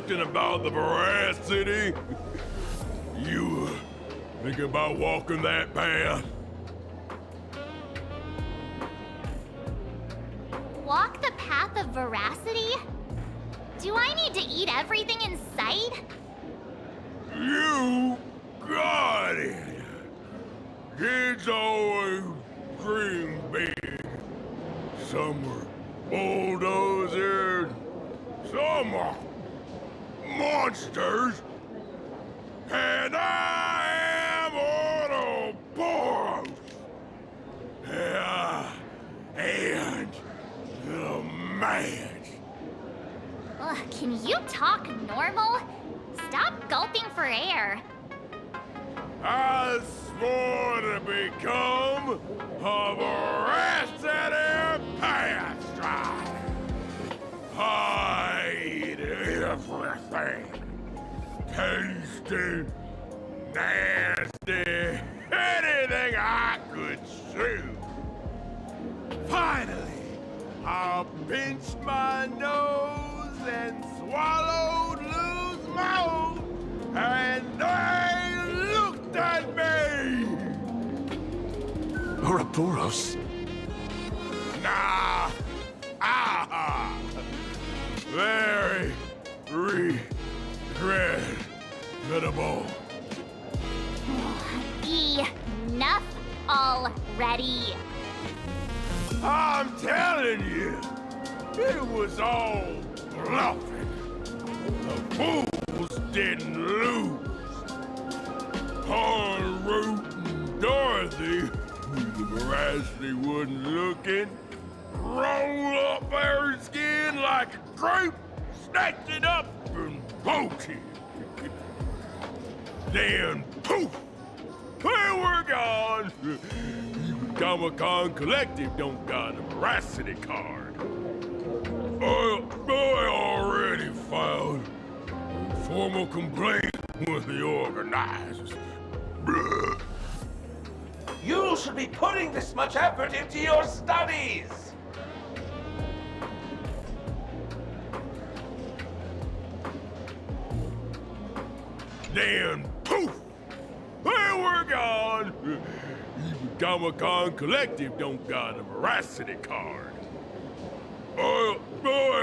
talking about the veracity? You think about walking that path? Walk the path of veracity? Do I need to eat everything in sight? You got it! Kids always dream big. Some are bulldozers, some are monsters, and I am Ouroboros! Yeah, and the man. Ugh, can you talk normal? Stop gulping for air. I swore to become a veracity pastime. I eat everything. Tasty, nasty, anything I could chew. Finally, I pinched my nose and swallowed loose mouth, and they looked at me! Ouroboros? Nah, very regrettable. Enough already. I'm telling you, it was all bluffing. The fools didn't lose. En route and Dorothy, who the veracity wasn't looking, roll up her skin like a grape, snatched it up and bolted. Then poof, they were gone. Comic-Con Collective don't got a veracity card. I already filed a formal complaint with the organizers. You should be putting this much effort into your studies! Then poof, they were gone. Even Comic-Con Collective don't got a veracity card. I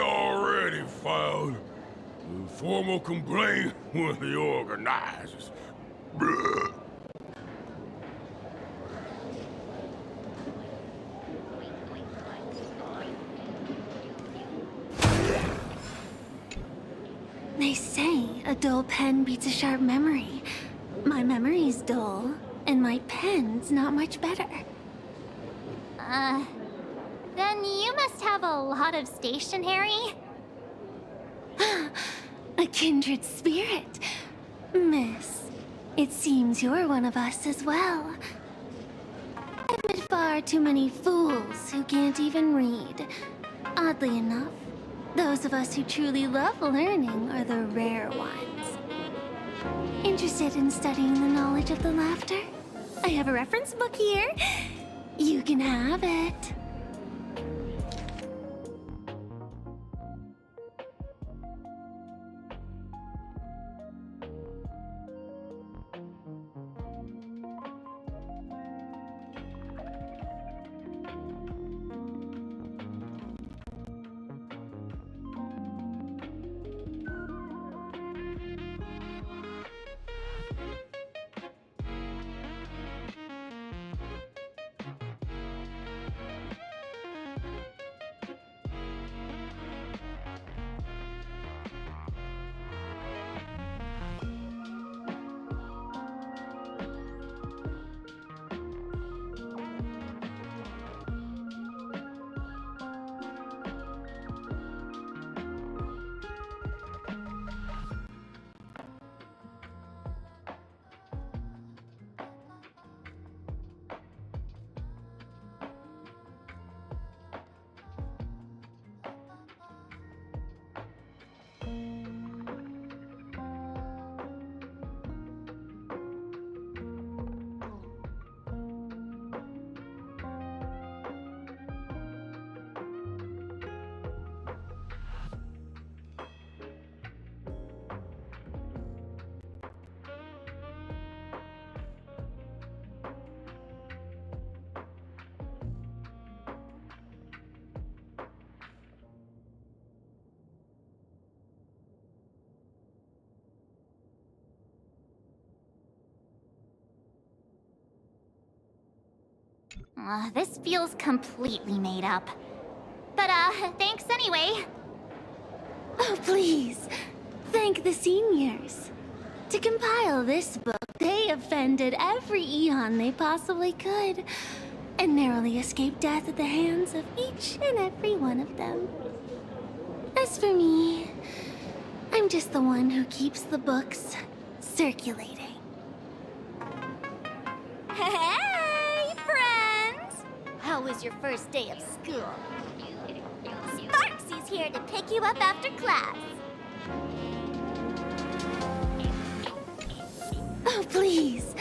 already filed a formal complaint with the organizers. They say a dull pen beats a sharp memory. My memory's dull, and my pen's not much better. Then you must have a lot of stationery? A kindred spirit. Miss, it seems you're one of us as well. I've met far too many fools who can't even read. Oddly enough, those of us who truly love learning are the rare ones. Interested in studying the knowledge of the laughter? I have a reference book here. You can have it. This feels completely made up. But, thanks anyway. Oh, please. Thank the seniors. To compile this book, they offended every Eon they possibly could, and narrowly escaped death at the hands of each and every one of them. As for me, I'm just the one who keeps the books circulating. Hey, friends! How was your first day of school? Sparksy's here to pick you up after class. Oh, please.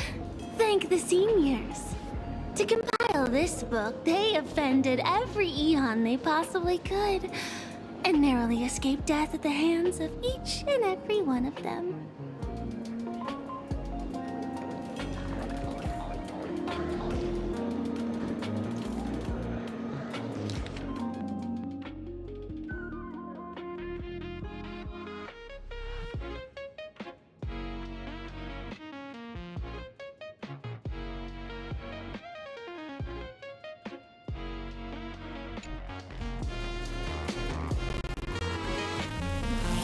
Thank the seniors. To compile this book, they offended every Eon they possibly could, and narrowly escaped death at the hands of each and every one of them.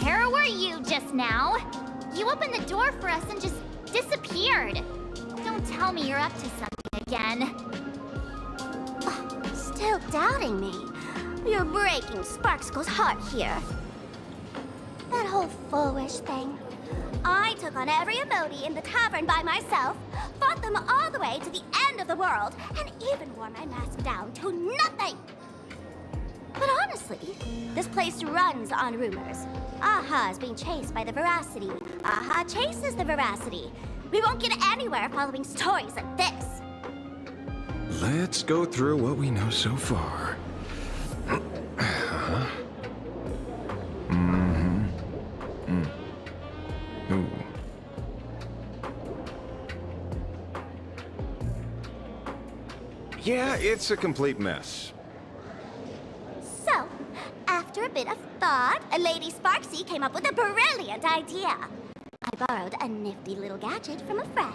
Where were you just now? You opened the door for us and just disappeared. Don't tell me you're up to something again. Still doubting me? You're breaking Sparkskull's heart here. That whole foolish thing. I took on every emoji in the tavern by myself, fought them all the way to the end of the world, and even wore my mask down to nothing! But honestly, this place runs on rumors. Aha is being chased by the Veracity. Aha chases the Veracity. We won't get anywhere following stories like this. Let's go through what we know so far. Ooh. Yeah, it's a complete mess. So, after a bit of thought, Lady Sparksy came up with a brilliant idea. I borrowed a nifty little gadget from a friend.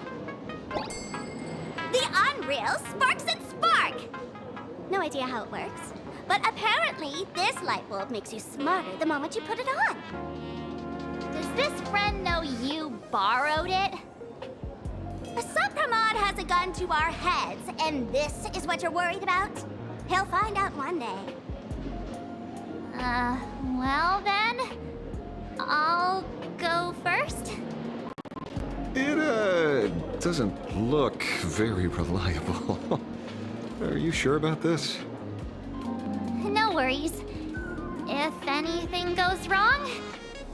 The Unreal Sparks and Spark! No idea how it works, but apparently this light bulb makes you smarter the moment you put it on. Does this friend know you borrowed it? Supramod has a gun to our heads, and this is what you're worried about? He'll find out one day. Well then, I'll go first. It, doesn't look very reliable. Are you sure about this? No worries. If anything goes wrong,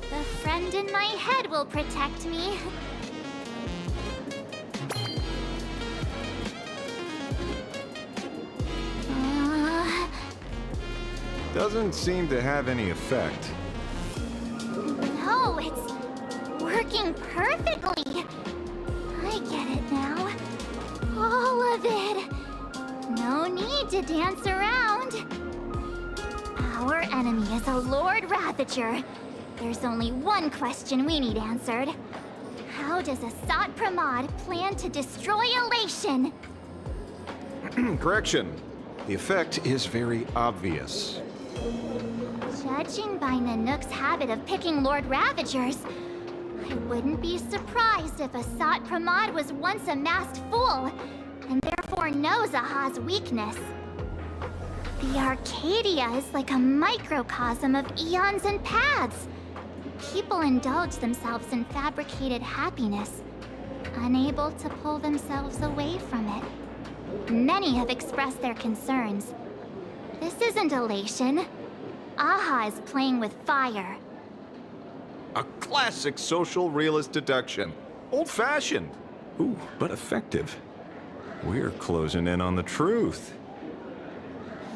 the friend in my head will protect me. Doesn't seem to have any effect. No, it's working perfectly. I get it now. All of it. No need to dance around. Our enemy is a Lord Ravager. There's only one question we need answered. How does Asat Pramod plan to destroy Elation? Correction. The effect is very obvious. Judging by Nanook's habit of picking Lord Ravagers, I wouldn't be surprised if Asat Pramod was once a masked fool, and therefore knows Aha's weakness. The Arcadia is like a microcosm of eons and paths. People indulge themselves in fabricated happiness, unable to pull themselves away from it. Many have expressed their concerns. This isn't elation. Aha is playing with fire. A classic social realist deduction. Old-fashioned. Ooh, but effective. We're closing in on the truth.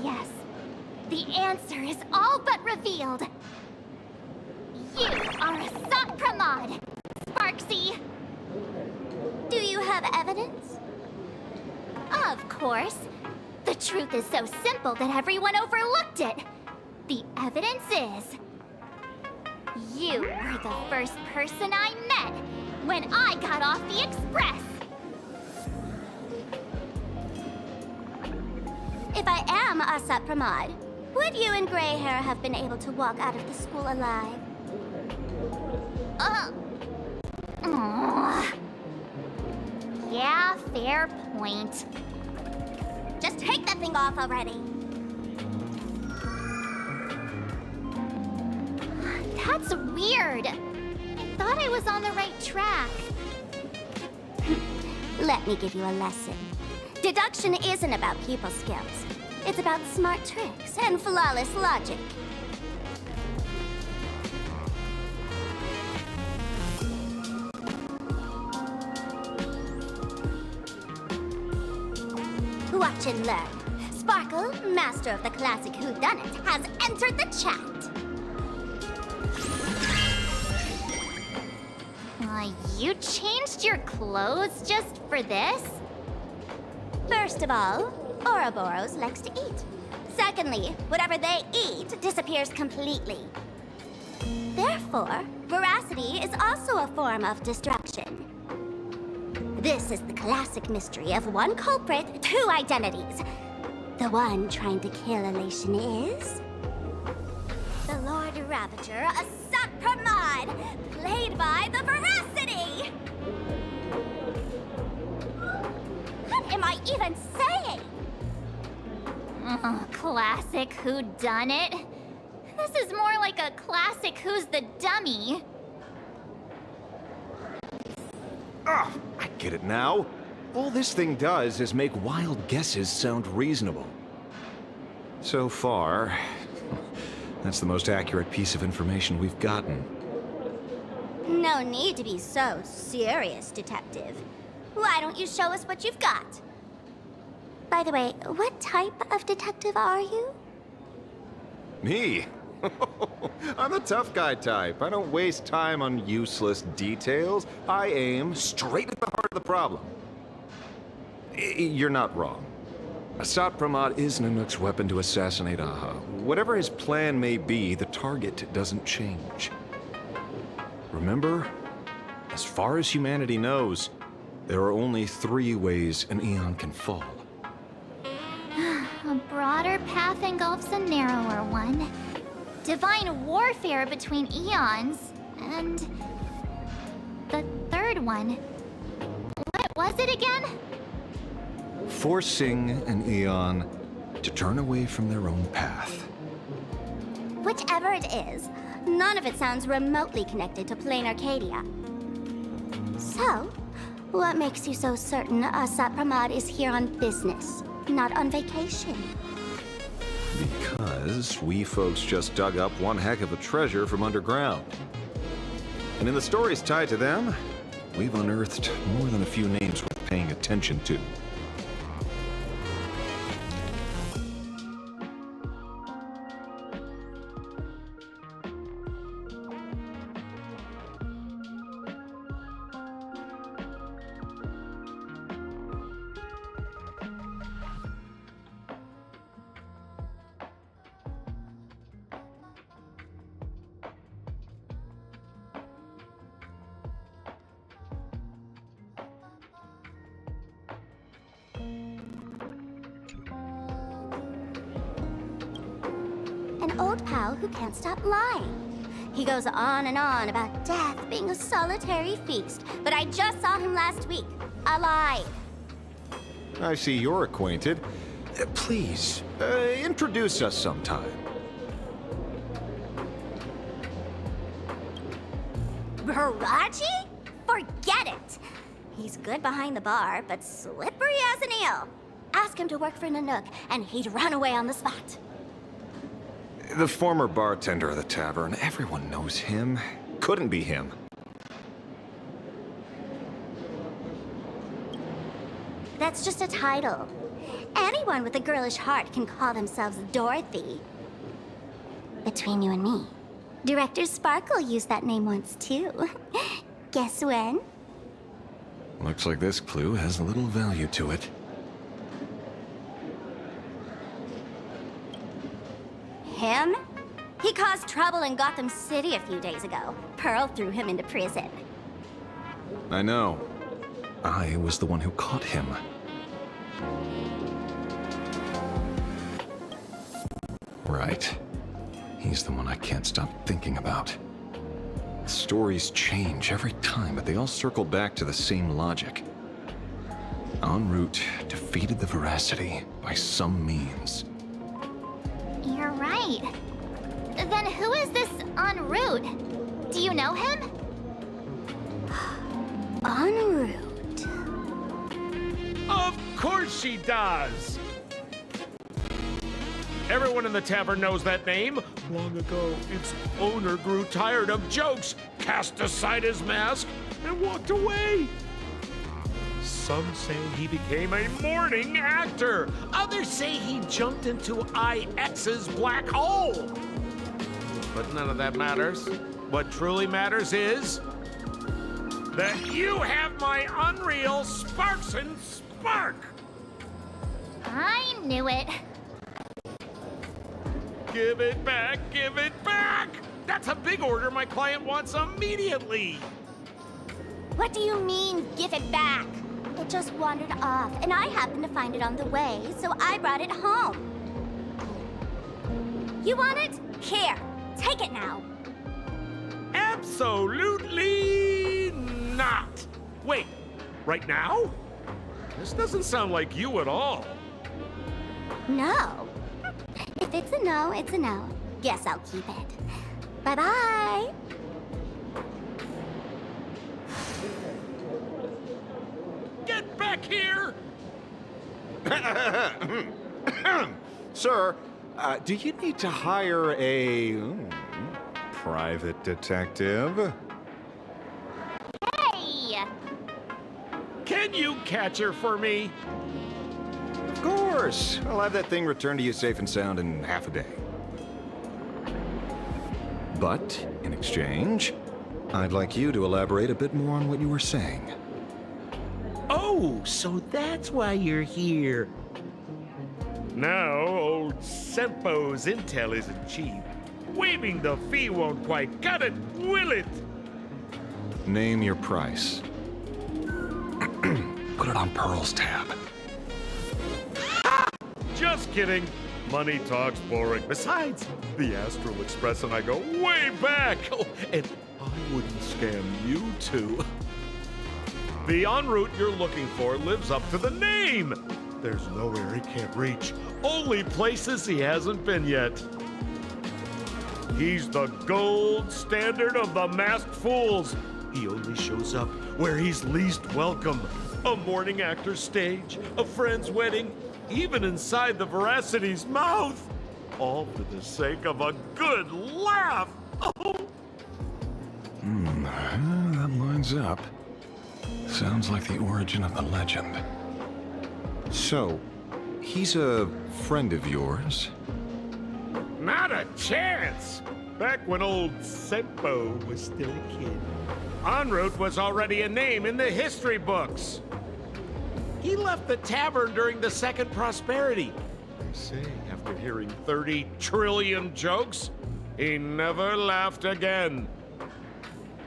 Yes, the answer is all but revealed. You are Asat Pramod, Sparksy. Do you have evidence? Of course. The truth is so simple that everyone overlooked it. The evidence is... you were the first person I met when I got off the Express. If I am Asat Pramod, would you and Grey Hair have been able to walk out of the school alive? Yeah, fair point. Just take that thing off already. That's weird. I thought I was on the right track. Let me give you a lesson. Deduction isn't about people skills. It's about smart tricks and flawless logic. Watch and learn. Sparkle, master of the classic whodunit, has entered the chat. You changed your clothes just for this? First of all, Ouroboros likes to eat. Secondly, whatever they eat disappears completely. Therefore, veracity is also a form of destruction. This is the classic mystery of one culprit, two identities. The one trying to kill Elation is... the Lord Ravager, Asat Pramod, played by the Veracity! What am I even saying? Classic whodunit. This is more like a classic Who's the Dummy. Ah, I get it now. All this thing does is make wild guesses sound reasonable. So far, that's the most accurate piece of information we've gotten. No need to be so serious, Detective. Why don't you show us what you've got? By the way, what type of detective are you? Me? I'm the tough guy type. I don't waste time on useless details. I aim straight at the heart of the problem. You're not wrong. Asat Pramod is Nanook's weapon to assassinate Aha. Whatever his plan may be, the target doesn't change. Remember, as far as humanity knows, there are only 3 ways an Eon can fall. A broader path engulfs a narrower one. Divine warfare between eons, and the third one. What was it again? Forcing an Eon to turn away from their own path. Whichever it is, none of it sounds remotely connected to plain Arcadia. So, what makes you so certain Asat Pramod is here on business, not on vacation? Because we folks just dug up one heck of a treasure from underground. And in the stories tied to them, we've unearthed more than a few names worth paying attention to. An old pal who can't stop lying. He goes on and on about death being a solitary feast, but I just saw him last week, alive. I see you're acquainted. Please, introduce us sometime. Baraji? Forget it! He's good behind the bar, but slippery as an eel. Ask him to work for Nanook, and he'd run away on the spot. The former bartender of the tavern, everyone knows him. Couldn't be him. That's just a title. Anyone with a girlish heart can call themselves Dorothy. Between you and me, Director Sparkle used that name once too. Guess when? Looks like this clue has a little value to it. Him? He caused trouble in Gotham City a few days ago. Pearl threw him into prison. I know. I was the one who caught him. right. He's the one I can't stop thinking about. Stories change every time, but they all circle back to the same logic. En route defeated the Veracity by some means. You're right. Then who is this en route? Do you know him? En route. Of course she does! Everyone in the tavern knows that name. Long ago, its owner grew tired of jokes, cast aside his mask, and walked away. Some say he became a morning actor. Others say he jumped into IX's black hole. But none of that matters. What truly matters is that you have my unreal Sparks and Spark. I knew it. Give it back, give it back! That's a big order my client wants immediately. What do you mean, give it back? It just wandered off, and I happened to find it on the way, so I brought it home. You want it? Here, take it now. Absolutely not. Wait, right now? This doesn't sound like you at all. No. If it's a no, it's a no. Guess I'll keep it. Bye-bye. Get back here! Sir, do you need to hire a private detective? Hey! Can you catch her for me? Of course. I'll have that thing returned to you safe and sound in half a day. But, in exchange, I'd like you to elaborate a bit more on what you were saying. Oh, so that's why you're here. Now, old Sempo's intel isn't cheap. Waiving the fee won't quite cut it, will it? Name your price. Put it on Pearl's tab. Just kidding. Money talks boring. Besides, the Astral Express and I go way back. Oh, and I wouldn't scam you two. The en route you're looking for lives up to the name. There's nowhere he can't reach. Only places he hasn't been yet. He's the gold standard of the masked fools. He only shows up where he's least welcome. A morning actor's stage, a friend's wedding, even inside the Veracity's mouth. All for the sake of a good laugh. Oh. That lines up. Sounds like the origin of the legend. So, he's a friend of yours? Not a chance! Back when old Sempo was still a kid, En route was already a name in the history books. He left the tavern during the Second Prosperity. They say after hearing 30 trillion jokes, he never laughed again.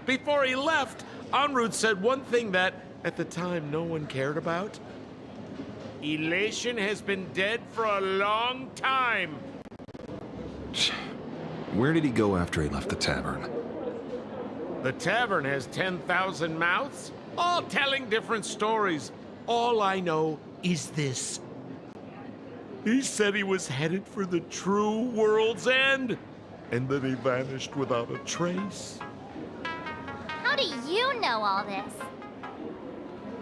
Before he left, En route said one thing that, at the time, no one cared about. Elation has been dead for a long time. Where did he go after he left the tavern? The tavern has 10,000 mouths, all telling different stories. All I know is this. He said he was headed for the true world's end, and then he vanished without a trace. How do you know all this?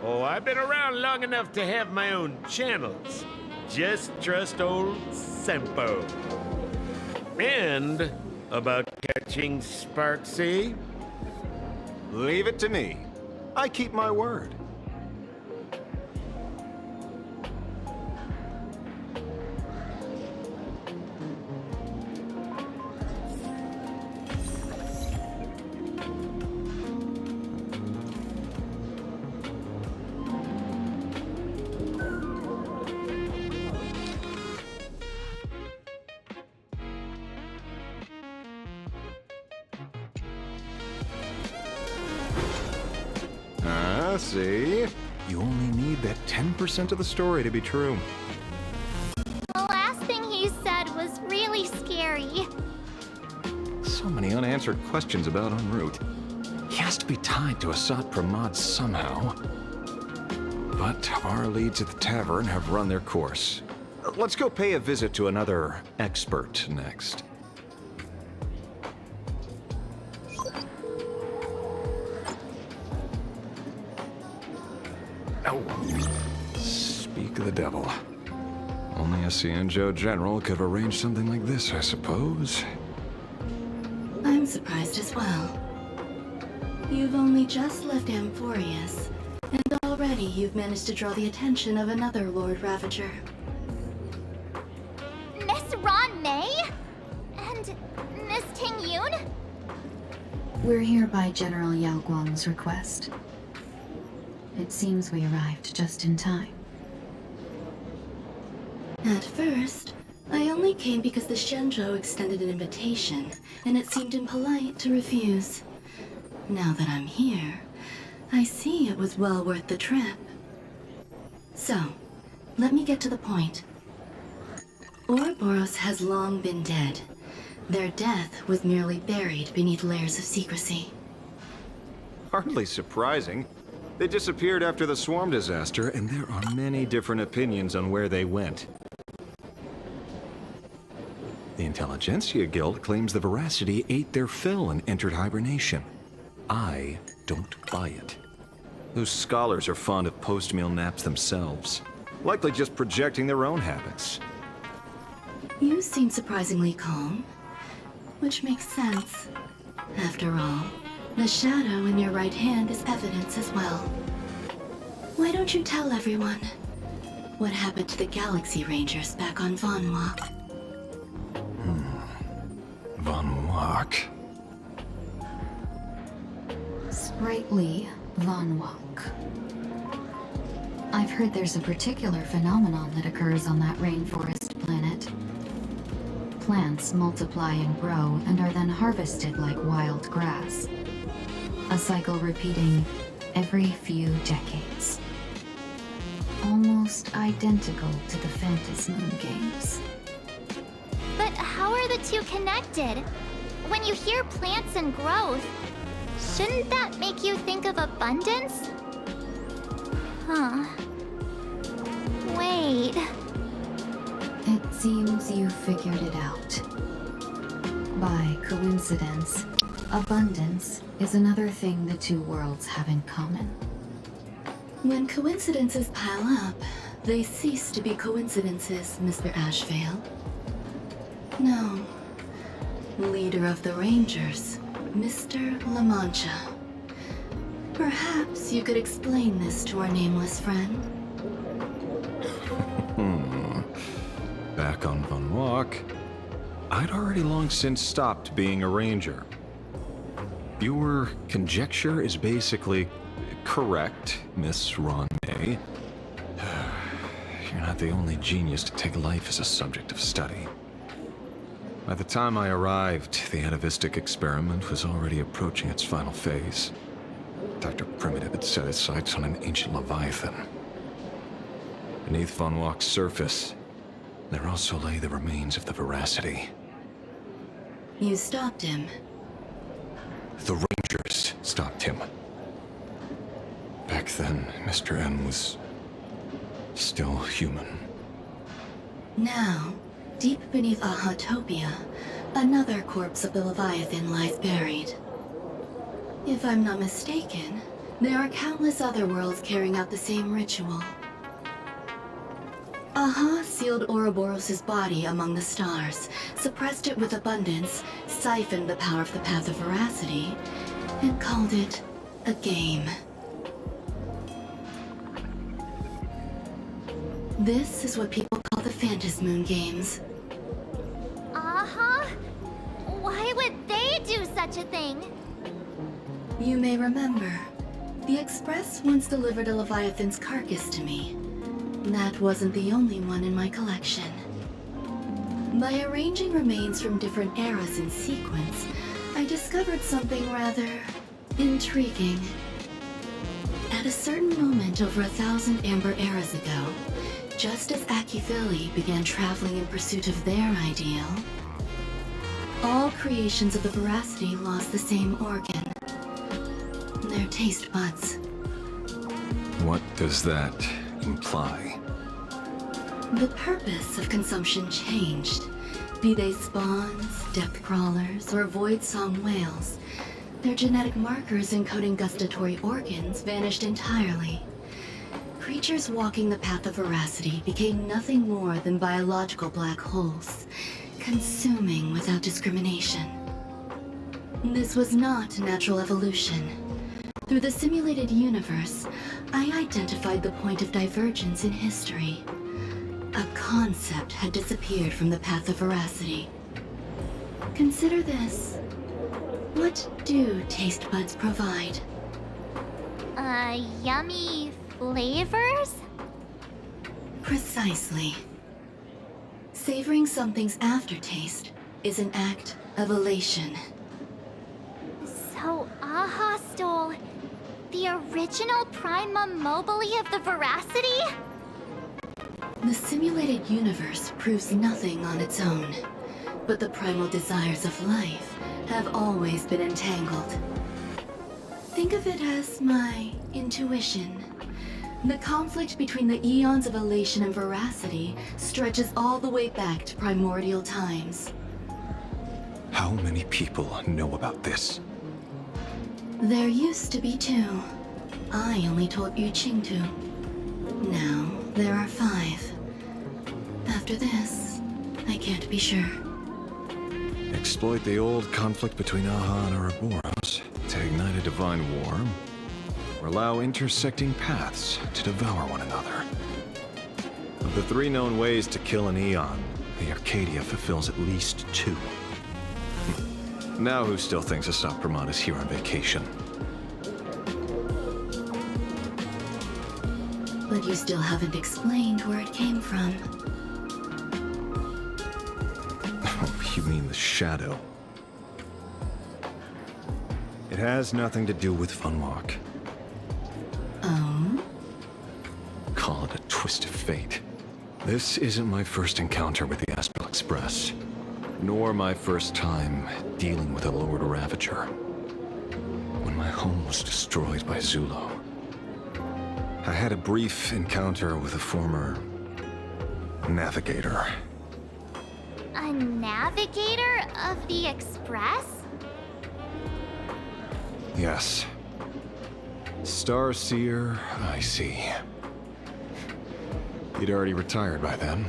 Oh, I've been around long enough to have my own channels. Just trust old Sempo. And about catching Sparksy? Leave it to me. I keep my word. See? You only need that 10% of the story to be true. The last thing he said was really scary. unanswered questions about en route. He has to be tied to Asat Pramod somehow. But our leads at the tavern have run their course. Let's go pay a visit to another expert next. Oh, speak of the devil. Only a Cienjo general could have arranged something like this, I suppose. I'm surprised as well. You've only just left Amphorius, and already you've managed to draw the attention of another Lord Ravager. Miss Ron May? And Miss Ting Yoon? We're here by General Yao Guang's request. It seems we arrived just in time. At first, I only came because the Shenzhou extended an invitation, and it seemed impolite to refuse. Now that I'm here, I see it was well worth the trip. So, let me get to the point. Ouroboros has long been dead. Their death was merely buried beneath layers of secrecy. Hardly surprising. They disappeared after the swarm disaster, and there are many different opinions on where they went. The Intelligentsia Guild claims the Veracity ate their fill and entered hibernation. I don't buy it. Those scholars are fond of post-meal naps themselves, likely just projecting their own habits. You seem surprisingly calm, which makes sense. After all, the shadow in your right hand is evidence as well. Why don't you tell everyone what happened to the Galaxy Rangers back on Von Walk? Von Walk? Sprightly Von Walk. I've heard there's a particular phenomenon that occurs on that rainforest planet. Plants multiply and grow and are then harvested like wild grass. A cycle repeating every few decades. Almost identical to the Phantasmoon games. But how are the two connected? When you hear plants and growth, shouldn't that make you think of abundance? Huh. Wait. It seems you figured it out. By coincidence, abundance is another thing the two worlds have in common. When coincidences pile up, they cease to be coincidences, Mr. Ashvale. No. Leader of the Rangers, Mr. La Mancha. Perhaps you could explain this to our nameless friend. Back on Von Walk, I'd already long since stopped being a ranger. Your conjecture is basically correct, Miss Ron May. You're not the only genius to take life as a subject of study. By the time I arrived, the atavistic experiment was already approaching its final phase. Dr. Primitive had set his sights on an ancient Leviathan. Beneath Von Walk's surface, there also lay the remains of the Veracity. You stopped him. The Rangers stopped him. Back then, Mr. N was still human. Now, deep beneath Ahatopia, another corpse of the Leviathan lies buried. If I'm not mistaken, there are countless other worlds carrying out the same ritual. Aha sealed Ouroboros' body among the stars, suppressed it with abundance, siphoned the power of the Path of Veracity, and called it a game. This is what people call the Phantasmoon games. Uh-huh. Why would they do such a thing? You may remember, the Express once delivered a Leviathan's carcass to me. That wasn't the only one in my collection. By arranging remains from different eras in sequence, I discovered something rather intriguing. At a certain moment over 1,000 Amber eras ago, just as Akifili began traveling in pursuit of their ideal, All creations of the Veracity lost the same organ. Their taste buds. What does that imply? The purpose of consumption changed. Be they spawns, depth crawlers, or void-song whales, their genetic markers encoding gustatory organs vanished entirely. Creatures walking the path of Veracity became nothing more than biological black holes, consuming without discrimination. This was not natural evolution. Through the simulated universe, I identified the point of divergence in history. A concept had disappeared from the path of Veracity. Consider this. What do taste buds provide? Yummy flavors? Precisely. Savoring something's aftertaste is an act of elation. So Aha stole the original primum mobile of the Veracity? The simulated universe proves nothing on its own, but the primal desires of life have always been entangled. Think of it as my intuition. The conflict between the eons of elation and Veracity stretches all the way back to primordial times. How many people know about this? There used to be 2. I only told Yu Qing to. Now, there are 5. After this, I can't be sure. Exploit the old conflict between Aha and Ouroboros to ignite a divine war, or allow intersecting paths to devour one another. Of the 3 known ways to kill an Eon, the Arcadia fulfills at least 2. Now who still thinks Asap Pramod is here on vacation? But you still haven't explained where it came from. Oh, you mean the shadow? It has nothing to do with Funwalk. Oh? Call it a twist of fate. This isn't my first encounter with the Astral Express, nor my first time dealing with a Lord Ravager. When my home was destroyed by Zulo, I had a brief encounter with a former navigator. A navigator of the Express? Yes. Starseer, I see. He'd already retired by then.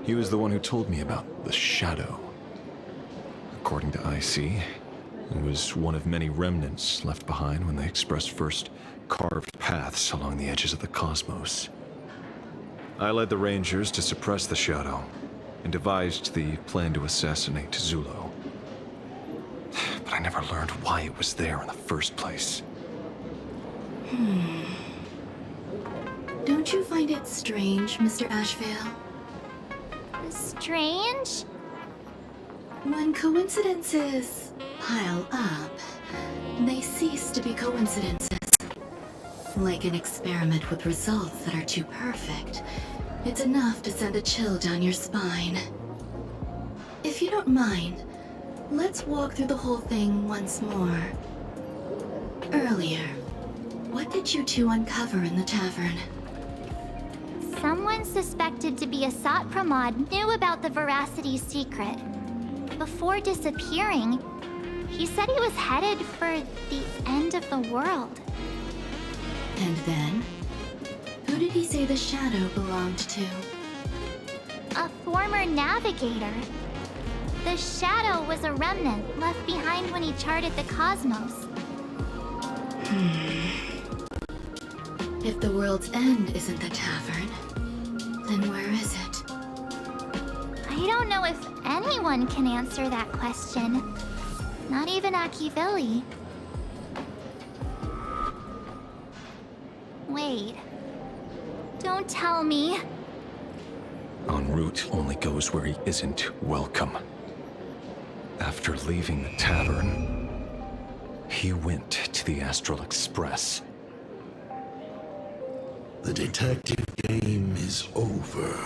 He was the one who told me about the Shadow. According to IC, it was one of many remnants left behind when the Express first carved paths along the edges of the cosmos. I led the Rangers to suppress the Shadow, and devised the plan to assassinate Zulo. But I never learned why it was there in the first place. Don't you find it strange, Mr. Ashvale? Strange? When coincidences pile up, they cease to be coincidences. Like an experiment with results that are too perfect, it's enough to send a chill down your spine. If you don't mind, let's walk through the whole thing once more. Earlier, what did you 2 uncover in the tavern? Someone suspected to be a Sat Pramod knew about the Veracity secret. Before disappearing, he said he was headed for the end of the world. And then? Who did he say the Shadow belonged to? A former navigator. The Shadow was a remnant left behind when he charted the cosmos. If the world's end isn't the tavern, then where is it? I don't know if anyone can answer that question. Not even Akivilli. Wait. Don't tell me. En route only goes where he isn't welcome. After leaving the tavern, he went to the Astral Express. The detective game is over.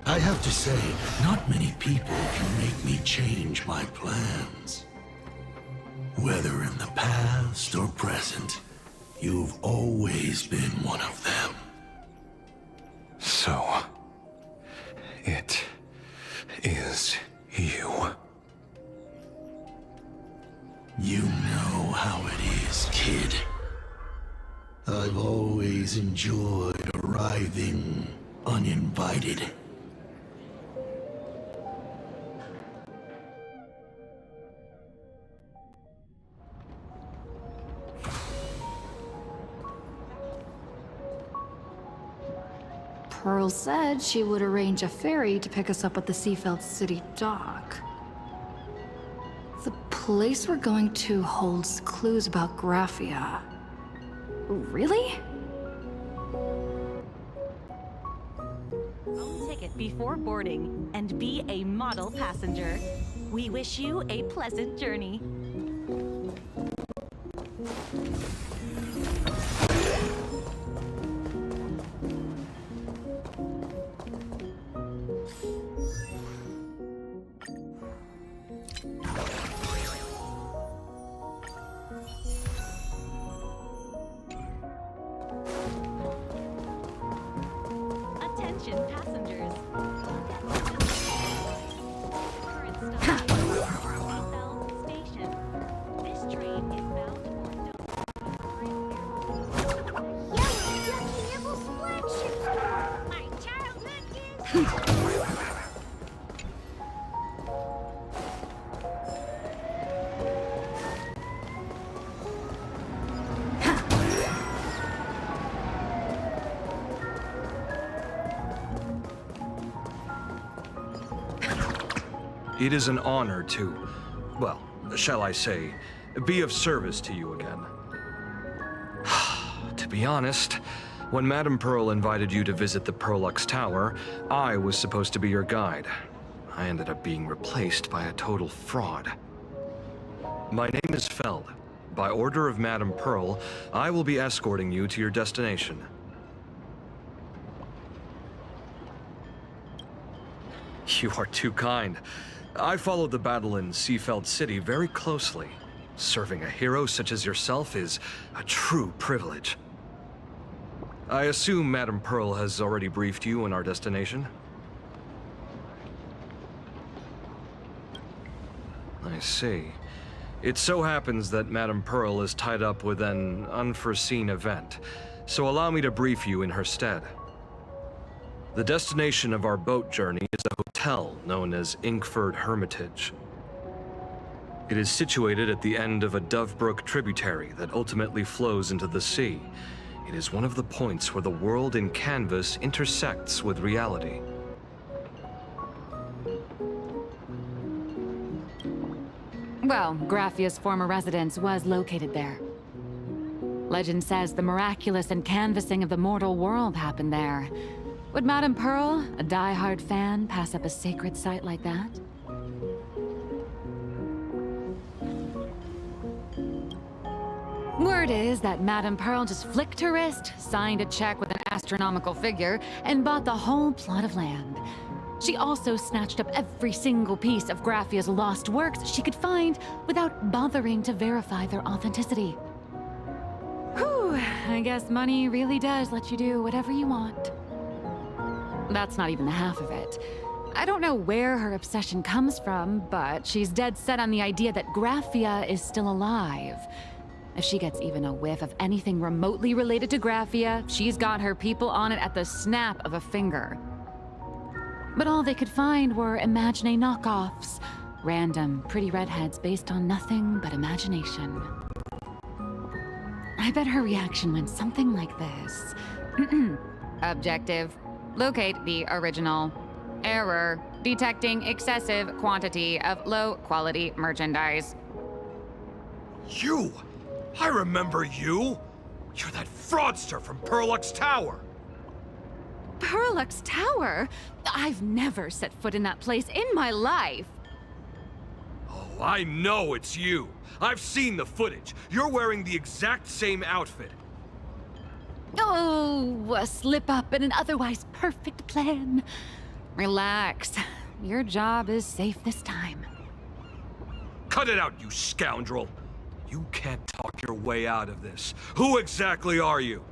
I have to say, not many people can make me change my plans. Whether in the past or present, you've always been one of them. So, it is you. You know how it is, kid. I've always enjoyed arriving uninvited. Pearl said she would arrange a ferry to pick us up at the Seafeld City dock. The place we're going to holds clues about Graphia. Really? Own ticket before boarding and be a model passenger. We wish you a pleasant journey. Attention passengers. Current stop. Lethe Station. This train is bound for Yellow Ducky Nibble's flagship store. My childhood is... It is an honor to, well, shall I say, be of service to you again. To be honest, when Madame Pearl invited you to visit the Perlux Tower, I was supposed to be your guide. I ended up being replaced by a total fraud. My name is Feld. By order of Madame Pearl, I will be escorting you to your destination. You are too kind. I followed the battle in Seafeld City very closely. Serving a hero such as yourself is a true privilege. I assume Madame Pearl has already briefed you on our destination? I see. It so happens that Madame Pearl is tied up with an unforeseen event, so allow me to brief you in her stead. The destination of our boat journey is a hotel known as Inkford Hermitage. It is situated at the end of a Dovebrook tributary that ultimately flows into the sea. It is one of the points where the world in canvas intersects with reality. Well, Graphia's former residence was located there. Legend says the miraculous canvassing of the mortal world happened there. Would Madame Pearl, a die-hard fan, pass up a sacred site like that? Word is that Madame Pearl just flicked her wrist, signed a check with an astronomical figure, and bought the whole plot of land. She also snatched up every single piece of Graphia's lost works she could find without bothering to verify their authenticity. Whew, I guess money really does let you do whatever you want. That's not even the half of it. I don't know where her obsession comes from, but she's dead set on the idea that Graphia is still alive. If she gets even a whiff of anything remotely related to Graphia, she's got her people on it at the snap of a finger. But all they could find were Imagine knockoffs. Random, pretty redheads based on nothing but imagination. I bet her reaction went something like this. Objective. Locate the original. Error. Detecting excessive quantity of low-quality merchandise. You! I remember you! You're that fraudster from Perlux Tower! Perlux Tower? I've never set foot in that place in my life. I know it's you. I've seen the footage. You're wearing the exact same outfit. Oh, a slip up in an otherwise perfect plan. Relax. Your job is safe this time. Cut it out, you scoundrel. You can't talk your way out of this. Who exactly are you?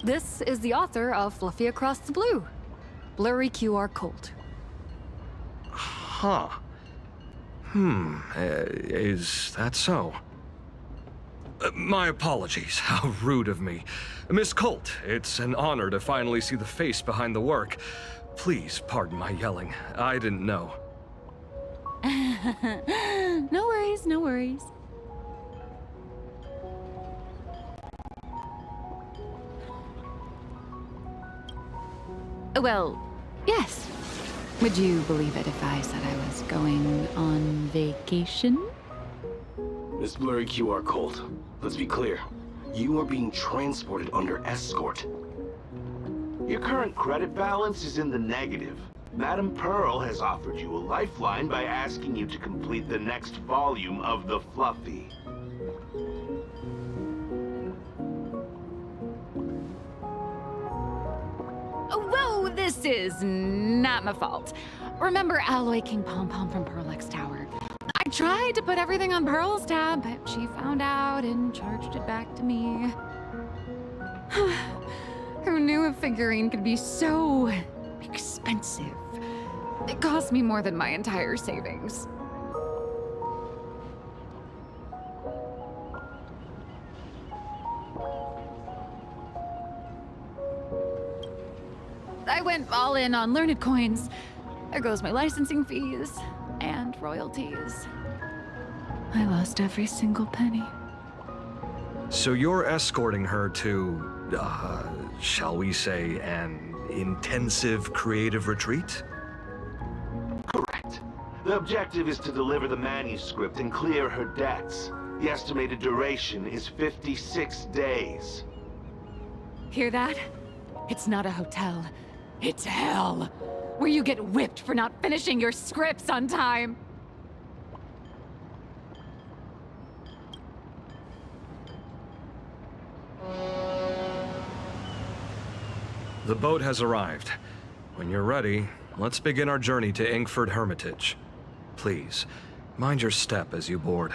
This is the author of Fluffy Across the Blue. Blurry QR Colt. Huh. Is that so? My apologies. How rude of me. Miss Colt, it's an honor to finally see the face behind the work. Please pardon my yelling. I didn't know. No worries, no worries. Well, yes. Would you believe it if I said I was going on vacation? Miss Blurry QR Colt, let's be clear. You are being transported under escort. Your current credit balance is in the negative. Madam Pearl has offered you a lifeline by asking you to complete the next volume of the Fluffy. Whoa, this is not my fault. Remember Alloy King Pom Pom from Pearl-X Tower? I tried to put everything on Pearl's tab, but she found out and charged it back to me. Who knew a figurine could be so expensive? It cost me more than my entire savings. I went all in on learned coins. There goes my licensing fees and royalties. I lost every single penny. So you're escorting her to, shall we say, an intensive creative retreat? Correct. The objective is to deliver the manuscript and clear her debts. The estimated duration is 56 days. Hear that? It's not a hotel. It's hell, where you get whipped for not finishing your scripts on time. The boat has arrived. When you're ready, let's begin our journey to Inkford Hermitage. Please, mind your step as you board.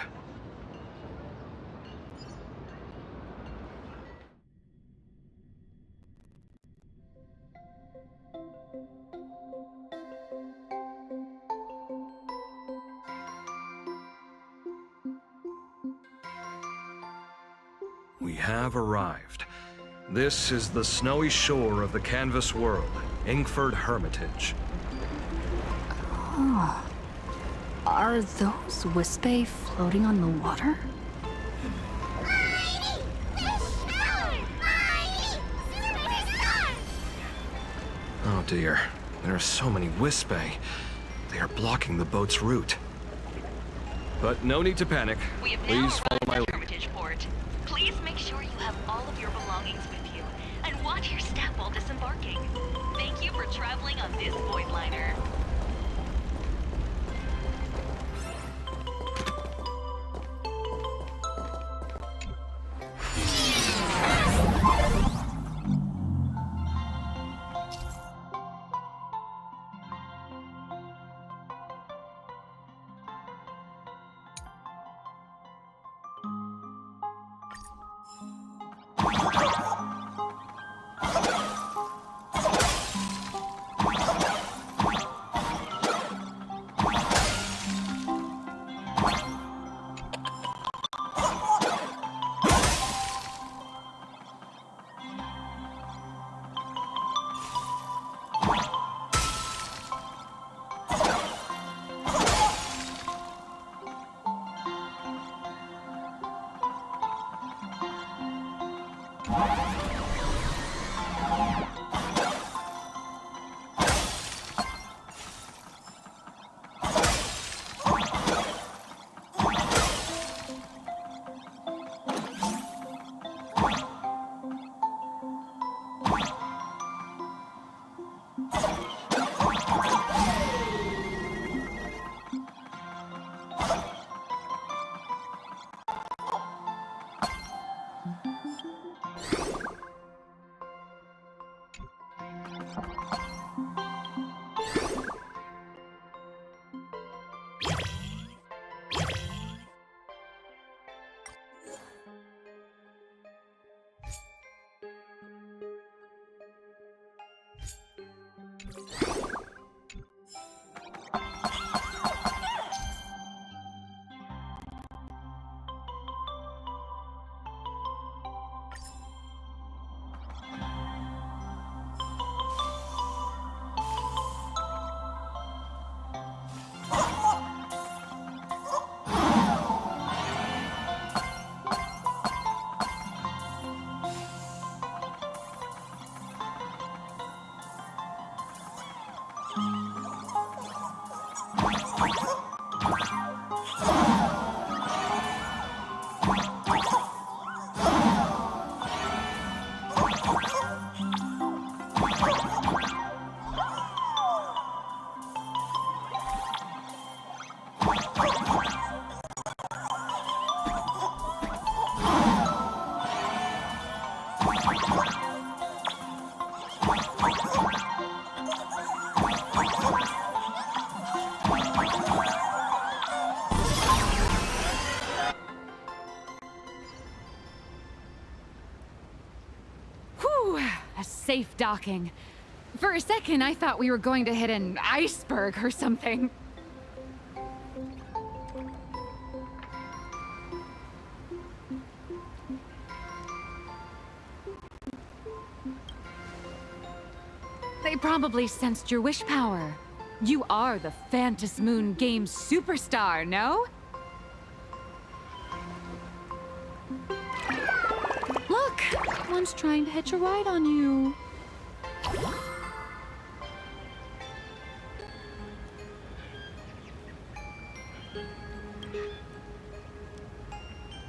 We have arrived. This is the snowy shore of the canvas world, Inkford Hermitage. Oh. Are those Wispae floating on the water? Oh dear, there are so many Wispae. They are blocking the boat's route. But no need to panic. Please follow my lead. Hermitage Port. Please make sure you have all of your belongings with you, and watch your step while disembarking. Thank you for traveling on this void liner. A safe docking. For a second, I thought we were going to hit an iceberg or something. They probably sensed your wish power. You are the Phantasy Moon Games superstar, no? Look! One's trying to hitch a ride on you.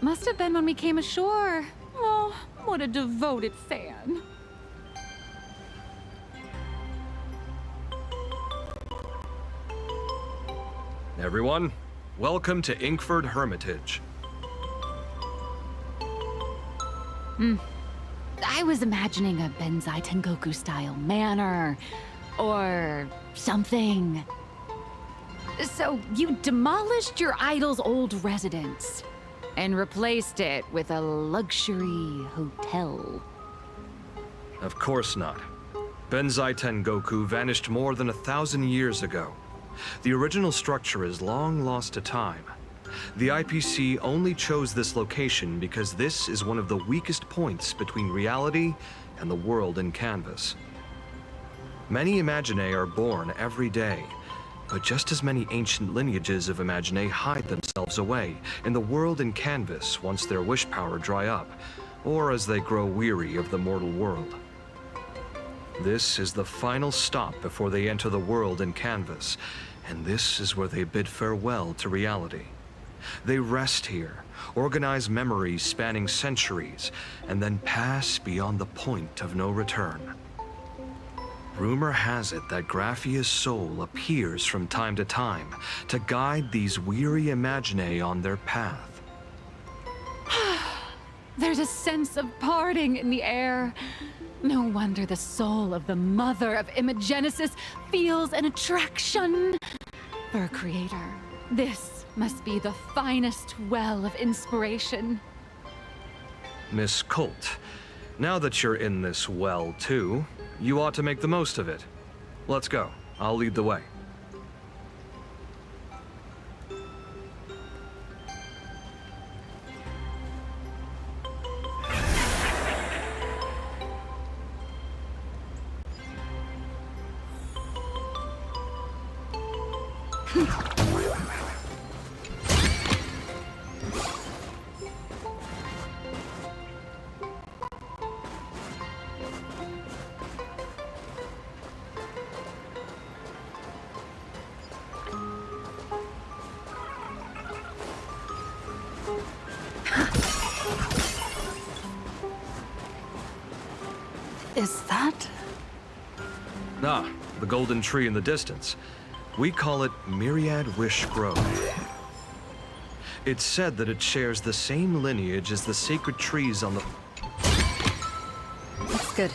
Must have been when we came ashore. Oh, what a devoted fan. Everyone, welcome to Inkford Hermitage. I was imagining a Benzai Tengoku-style manor, or something. So you demolished your idol's old residence, and replaced it with a luxury hotel. Of course not. Benzai Tengoku vanished more than 1,000 years ago. The original structure is long lost to time. The IPC only chose this location because this is one of the weakest points between reality and the world in canvas. Many Imaginae are born every day, but just as many ancient lineages of Imaginae hide themselves away in the world in canvas once their wish power dry up, or as they grow weary of the mortal world. This is the final stop before they enter the world in canvas, and this is where they bid farewell to reality. They rest here, organize memories spanning centuries, and then pass beyond the point of no return. Rumor has it that Graphia's soul appears from time to time to guide these weary Imaginae on their path. There's a sense of parting in the air. No wonder the soul of the mother of Imagenesis feels an attraction for a creator. This must be the finest well of inspiration. Miss Colt, now that you're in this well too, you ought to make the most of it. Let's go. I'll lead the way. Is that? Ah, the golden tree in the distance. We call it Myriad Wish Grove. It's said that it shares the same lineage as the sacred trees on the... Looks good.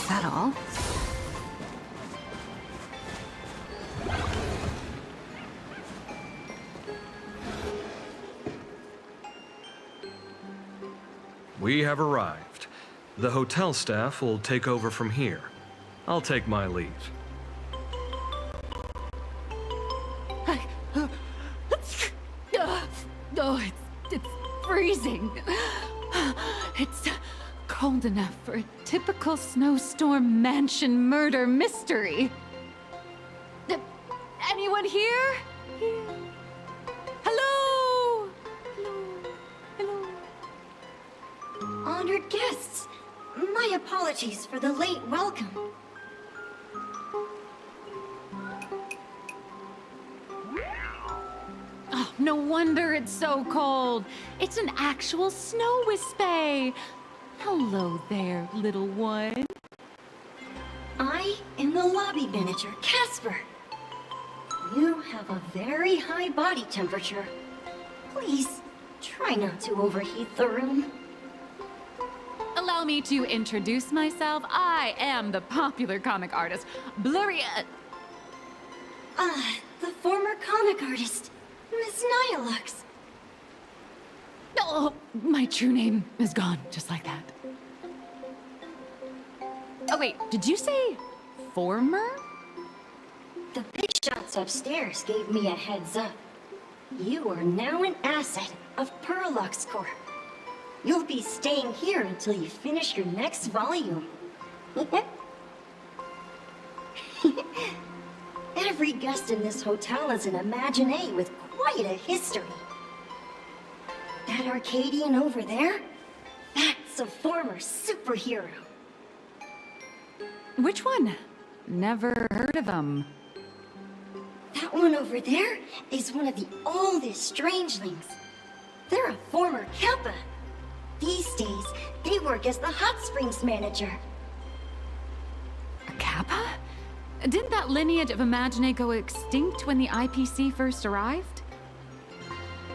Is that all? We have arrived. The hotel staff will take over from here. I'll take my leave. Oh, it's freezing. It's cold enough for a typical snowstorm mansion murder mystery. Anyone here? Hello? Hello? Honored guests, my apologies for the late welcome. Oh, no wonder it's so cold. It's an actual snow wispy. Hello there, little one. I am the lobby manager, Casper. You have a very high body temperature. Please, try not to overheat the room. Allow me to introduce myself. I am the popular comic artist, Blurry... The former comic artist, Miss Nyalux. Oh, my true name is gone, just like that. Oh wait, did you say former? The big shots upstairs gave me a heads up. You are now an asset of Perlux Corp. You'll be staying here until you finish your next volume. Every guest in this hotel is an Imaginé with quite a history. That Arcadian over there? That's a former superhero. Which one? Never heard of them. That one over there is one of the oldest strangelings. They're a former Kappa. These days, they work as the hot springs manager. A Kappa? Didn't that lineage of Imaginé go extinct when the IPC first arrived?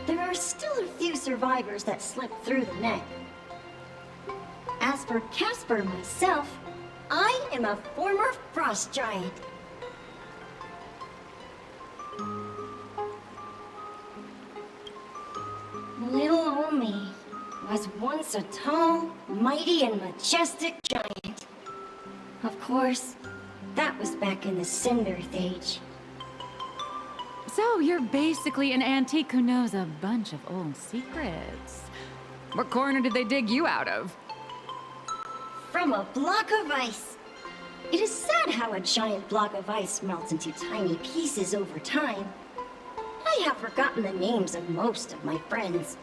There are still a few survivors that slipped through the net. As for Casper myself, I am a former frost giant. Little old me was once a tall, mighty, and majestic giant. Of course, that was back in the Cinder Age. So you're basically an antique who knows a bunch of old secrets. What corner did they dig you out of? From a block of ice. It is sad how a giant block of ice melts into tiny pieces over time. I have forgotten the names of most of my friends.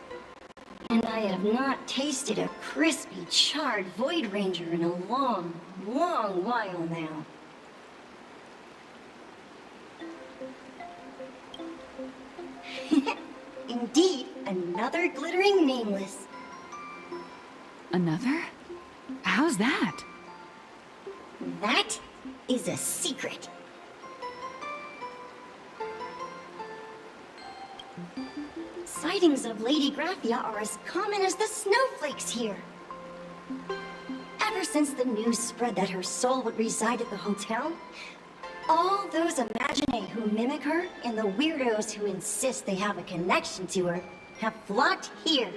And I have not tasted a crispy, charred Void Ranger in a long, long while now. Indeed, another glittering nameless. Another? How's that? That is a secret. Sightings of Lady Graphia are as common as the snowflakes here. Ever since the news spread that her soul would reside at the hotel, all those Imaginé who mimic her and the weirdos who insist they have a connection to her have flocked here.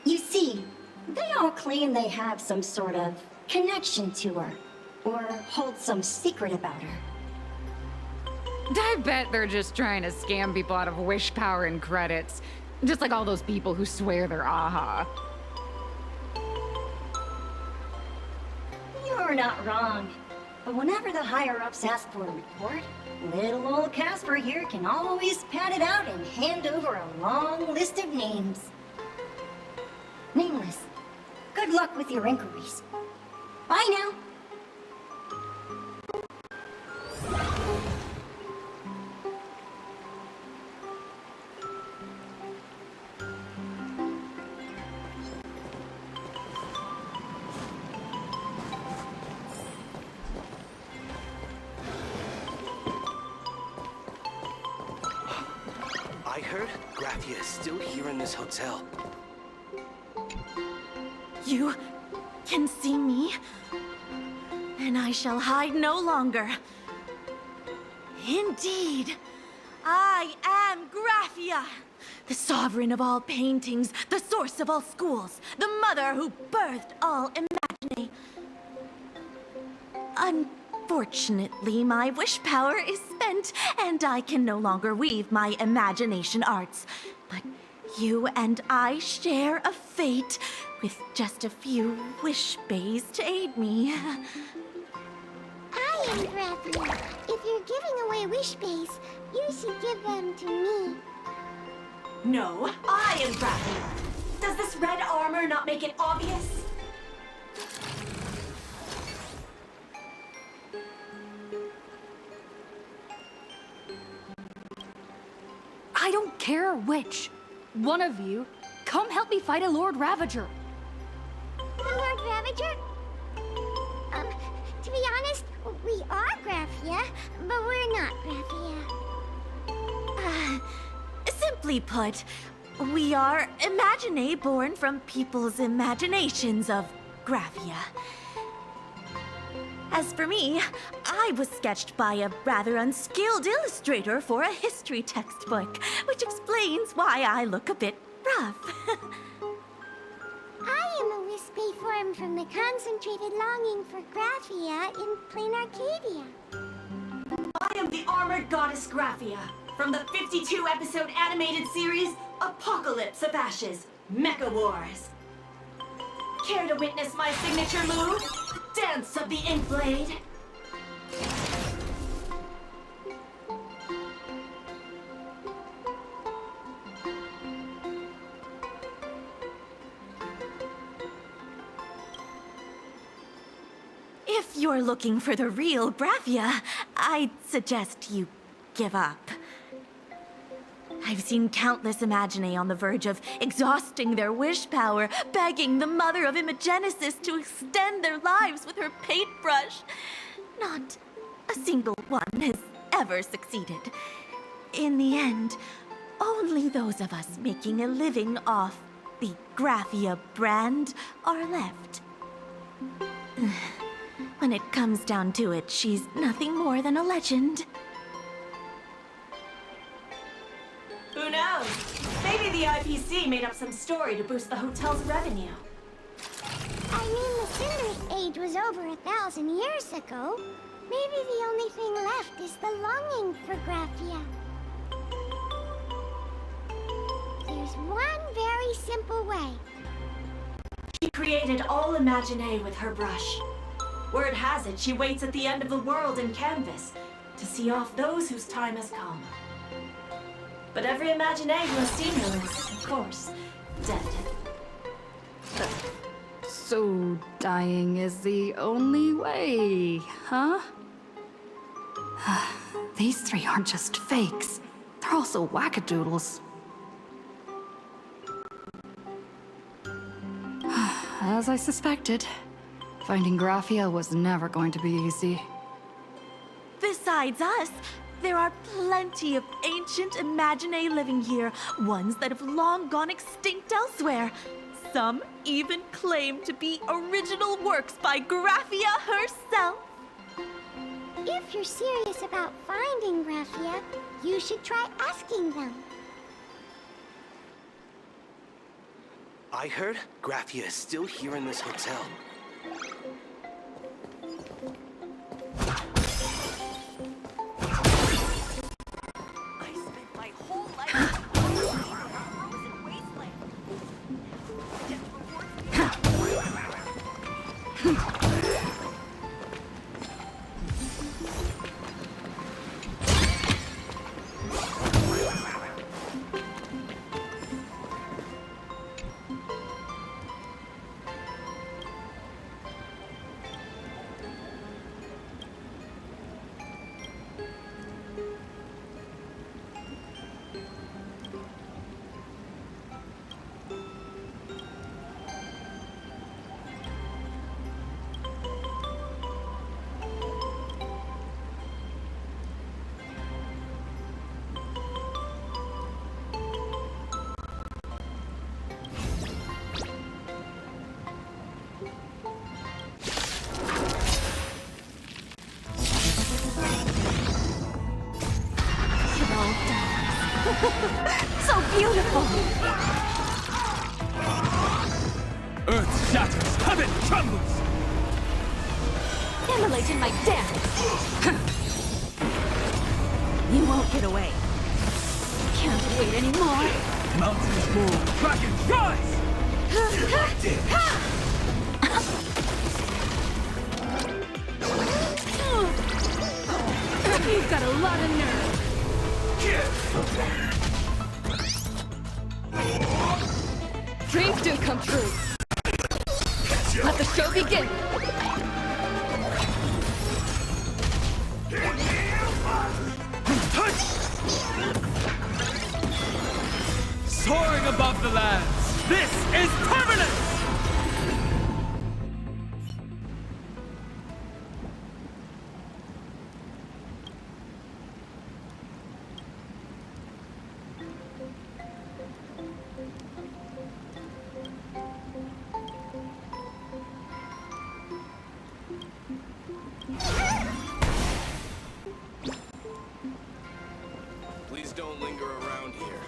You see, they all claim they have some sort of connection to her, or hold some secret about her. I bet they're just trying to scam people out of wish power and credits. Just like all those people who swear they're AHA. You're not wrong. But whenever the higher-ups ask for a report, little old Casper here can always pad it out and hand over a long list of names. Nameless, good luck with your inquiries. Bye now. I heard Graphia is still here in this hotel. You can see me, and I shall hide no longer. Indeed, I am Graphia, the sovereign of all paintings, the source of all schools, the mother who birthed all Imagine. Unfortunately, my wish power is spent, and I can no longer weave my imagination arts. But you and I share a fate, with just a few wish bays to aid me. I am Graphia. If you're giving away wish bays, you should give them to me. No, I am Graphia. Does this red armor not make it obvious? I don't care which. One of you, come help me fight a Lord Ravager. The Lord Ravager? To be honest, we are Graphia, but we're not Graphia. Simply put, we are Imagine born from people's imaginations of Graphia. As for me, I was sketched by a rather unskilled illustrator for a history textbook, which explains why I look a bit rough. I am a wispy form from the concentrated longing for Graphia in plain Arcadia. I am the armored goddess Graphia, from the 52-episode animated series Apocalypse of Ashes, Mecha Wars. Care to witness my signature move? Dance of the Inkblade. If you're looking for the real Graphia, I'd suggest you give up. I've seen countless Imagine on the verge of exhausting their wish power, begging the mother of Imagenesis to extend their lives with her paintbrush. Not a single one has ever succeeded. In the end, only those of us making a living off the Graphia brand are left. When it comes down to it, she's nothing more than a legend. Who knows? Maybe the IPC made up some story to boost the hotel's revenue. I mean, the Cinder Age was over 1,000 years ago. Maybe the only thing left is the longing for Graphia. There's one very simple way. She created all Imagine with her brush. Word has it, she waits at the end of the world in canvas to see off those whose time has come. But every Imagine who has seen her is, of course, dead. So dying is the only way, huh? These three aren't just fakes. They're also wackadoodles. As I suspected, finding Graphia was never going to be easy. Besides us, there are plenty of ancient Imagine living here, ones that have long gone extinct elsewhere. Some even claim to be original works by Graphia herself. If you're serious about finding Graphia, you should try asking them. I heard Graphia is still here in this hotel. So beautiful! Earth shatters, heaven trembles! Immolating my dance! You won't get away. Can't wait anymore. Mountains move, dragons rise! You've got a lot of nerve. Dreams do come true. Let the show begin. Soaring above the lands, this is permanence! Please don't linger around here.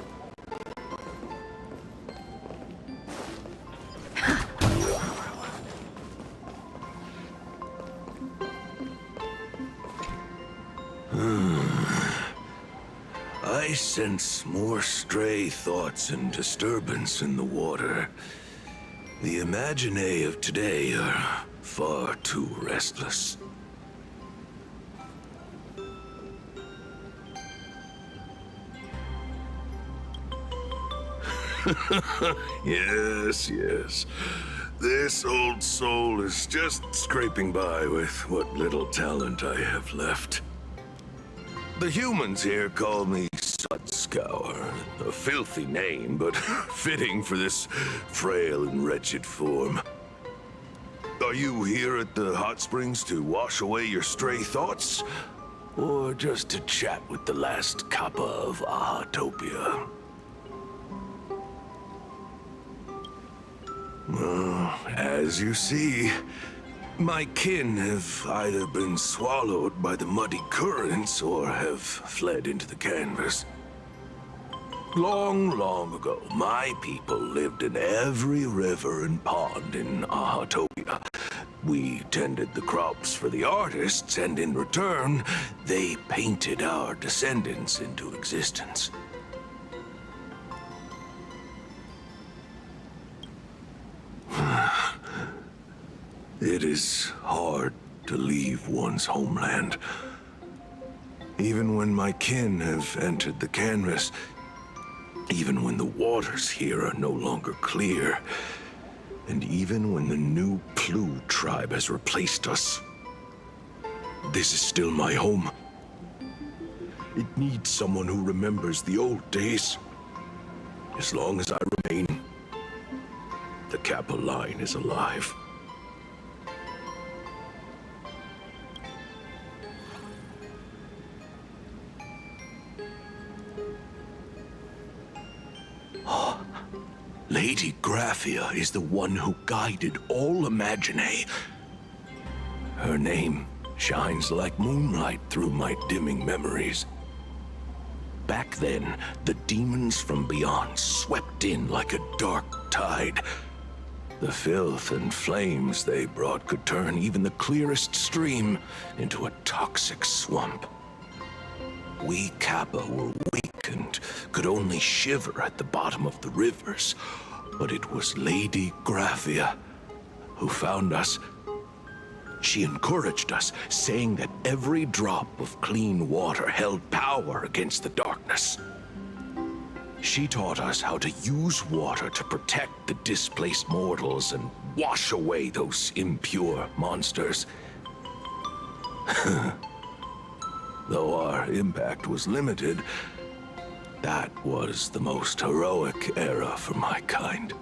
I sense more stray thoughts and disturbance in the water. The Imaginae of today are far too restless. Yes, yes. This old soul is just scraping by with what little talent I have left. The humans here call me Sudscour, a filthy name, but fitting for this frail and wretched form. Are you here at the hot springs to wash away your stray thoughts? Or just to chat with the last kappa of Ahatopia? Well, as you see, my kin have either been swallowed by the muddy currents or have fled into the canvas. Long, long ago, my people lived in every river and pond in Ahatopia. We tended the crops for the artists, and in return, they painted our descendants into existence. It is hard to leave one's homeland. Even when my kin have entered the canvas, even when the waters here are no longer clear, and even when the new Plu tribe has replaced us, this is still my home. It needs someone who remembers the old days. As long as I remain, the Kappa line is alive. Lady Graphia is the one who guided all Imaginae. Her name shines like moonlight through my dimming memories. Back then, the demons from beyond swept in like a dark tide. The filth and flames they brought could turn even the clearest stream into a toxic swamp. We Kappa were weak and could only shiver at the bottom of the rivers, but it was Lady Graphia who found us. She encouraged us, saying that every drop of clean water held power against the darkness. She taught us how to use water to protect the displaced mortals and wash away those impure monsters. Though our impact was limited, that was the most heroic era for my kind.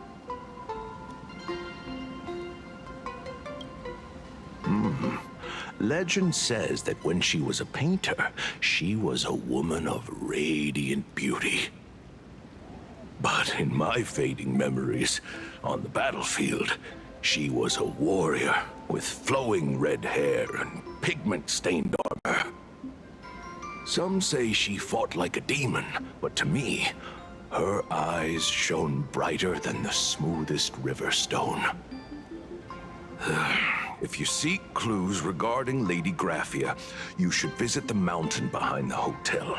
Legend says that when she was a painter, she was a woman of radiant beauty. But in my fading memories, on the battlefield, she was a warrior with flowing red hair and pigment-stained armor. Some say she fought like a demon, but to me, her eyes shone brighter than the smoothest river stone. If you seek clues regarding Lady Graphia, you should visit the mountain behind the hotel.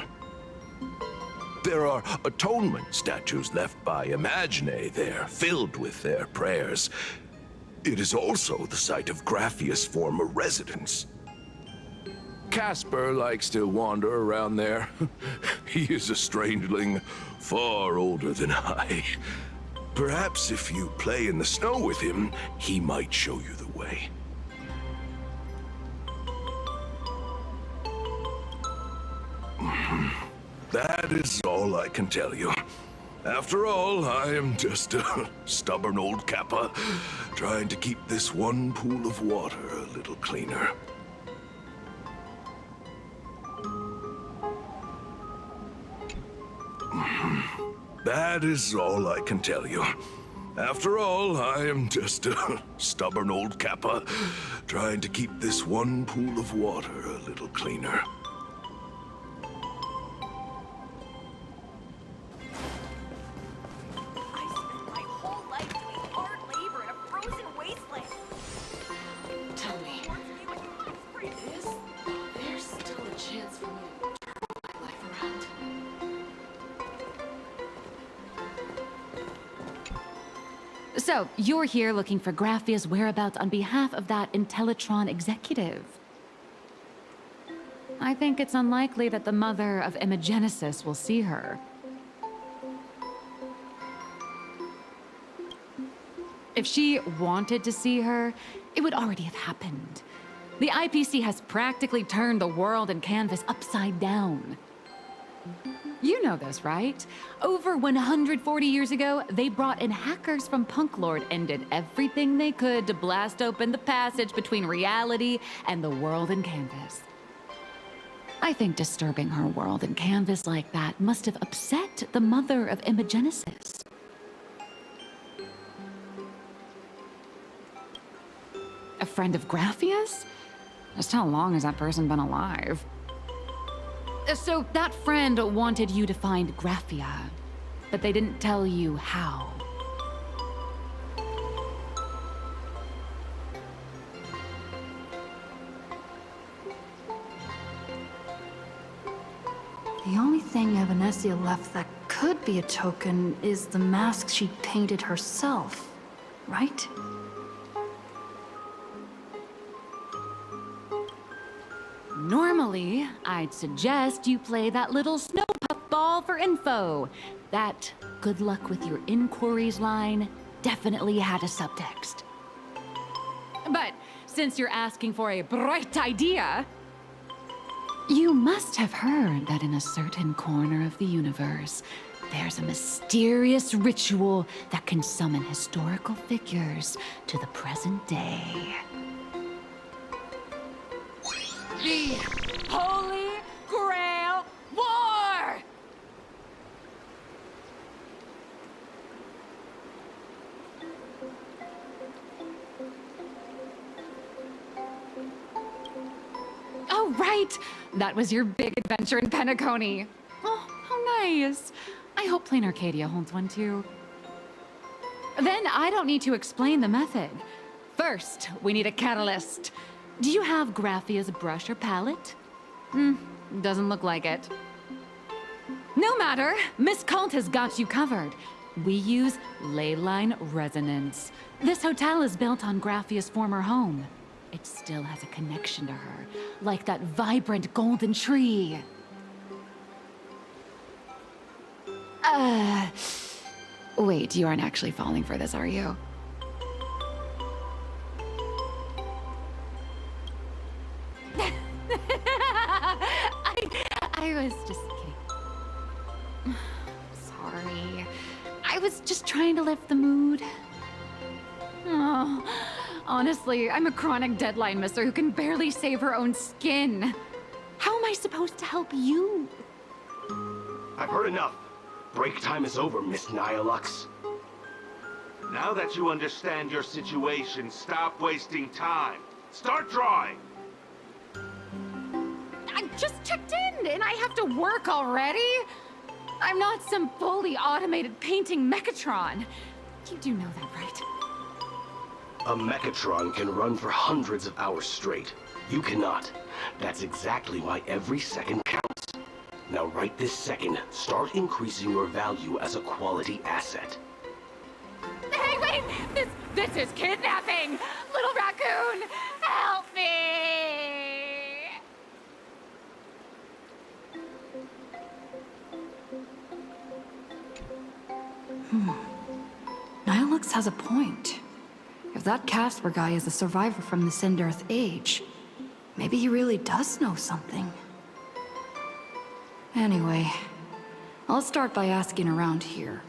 There are atonement statues left by Imagine there, filled with their prayers. It is also the site of Graphia's former residence. Casper likes to wander around there. He is a strangeling far older than I. Perhaps if you play in the snow with him, he might show you the way. That is all I can tell you. After all, I am just a stubborn old Kappa, trying to keep this one pool of water a little cleaner. That is all I can tell you. After all, I am just a stubborn old Kappa, trying to keep this one pool of water a little cleaner. So, you're here looking for Graphia's whereabouts on behalf of that Intellitron executive. I think it's unlikely that the mother of Imogenesis will see her. If she wanted to see her, it would already have happened. The IPC has practically turned the world and canvas upside down. You know this, right? Over 140 years ago, they brought in hackers from Punk Lord and did everything they could to blast open the passage between reality and the world and canvas. I think disturbing her world and canvas like that must have upset the mother of Imogenesis. A friend of Graphia's? Just how long has that person been alive? So that friend wanted you to find Graphia, but they didn't tell you how. The only thing Evanessia left that could be a token is the mask she painted herself, right? Normally, I'd suggest you play that little snow puffball for info. That good luck with your inquiries line definitely had a subtext. But since you're asking for a bright idea, you must have heard that in a certain corner of the universe, there's a mysterious ritual that can summon historical figures to the present day. The Holy Grail War! Oh, right! That was your big adventure in Penacony. Oh, how nice. I hope Plain Arcadia holds one too. Then I don't need to explain the method. First, we need a catalyst. Do you have Graphia's brush or palette? Doesn't look like it. No matter, Miss Cult has got you covered. We use leyline resonance. This hotel is built on Graphia's former home. It still has a connection to her, like that vibrant golden tree. Wait, you aren't actually falling for this, are you? I was just kidding. Sorry. I was just trying to lift the mood. Oh, honestly, I'm a chronic deadline misser who can barely save her own skin. How am I supposed to help you? I've heard enough. Break time is over, Miss Nihilux. Now that you understand your situation, stop wasting time. Start drawing! just checked in, and I have to work already? I'm not some fully automated painting Mechatron. You do know that, right? A Mechatron can run for hundreds of hours straight. You cannot. That's exactly why every second counts. Now right this second, start increasing your value as a quality asset. Hey, wait! This is kidnapping! Little raccoon, help me! Nihilux has a point. If that Casper guy is a survivor from the Send-Earth age, maybe he really does know something. Anyway, I'll start by asking around here.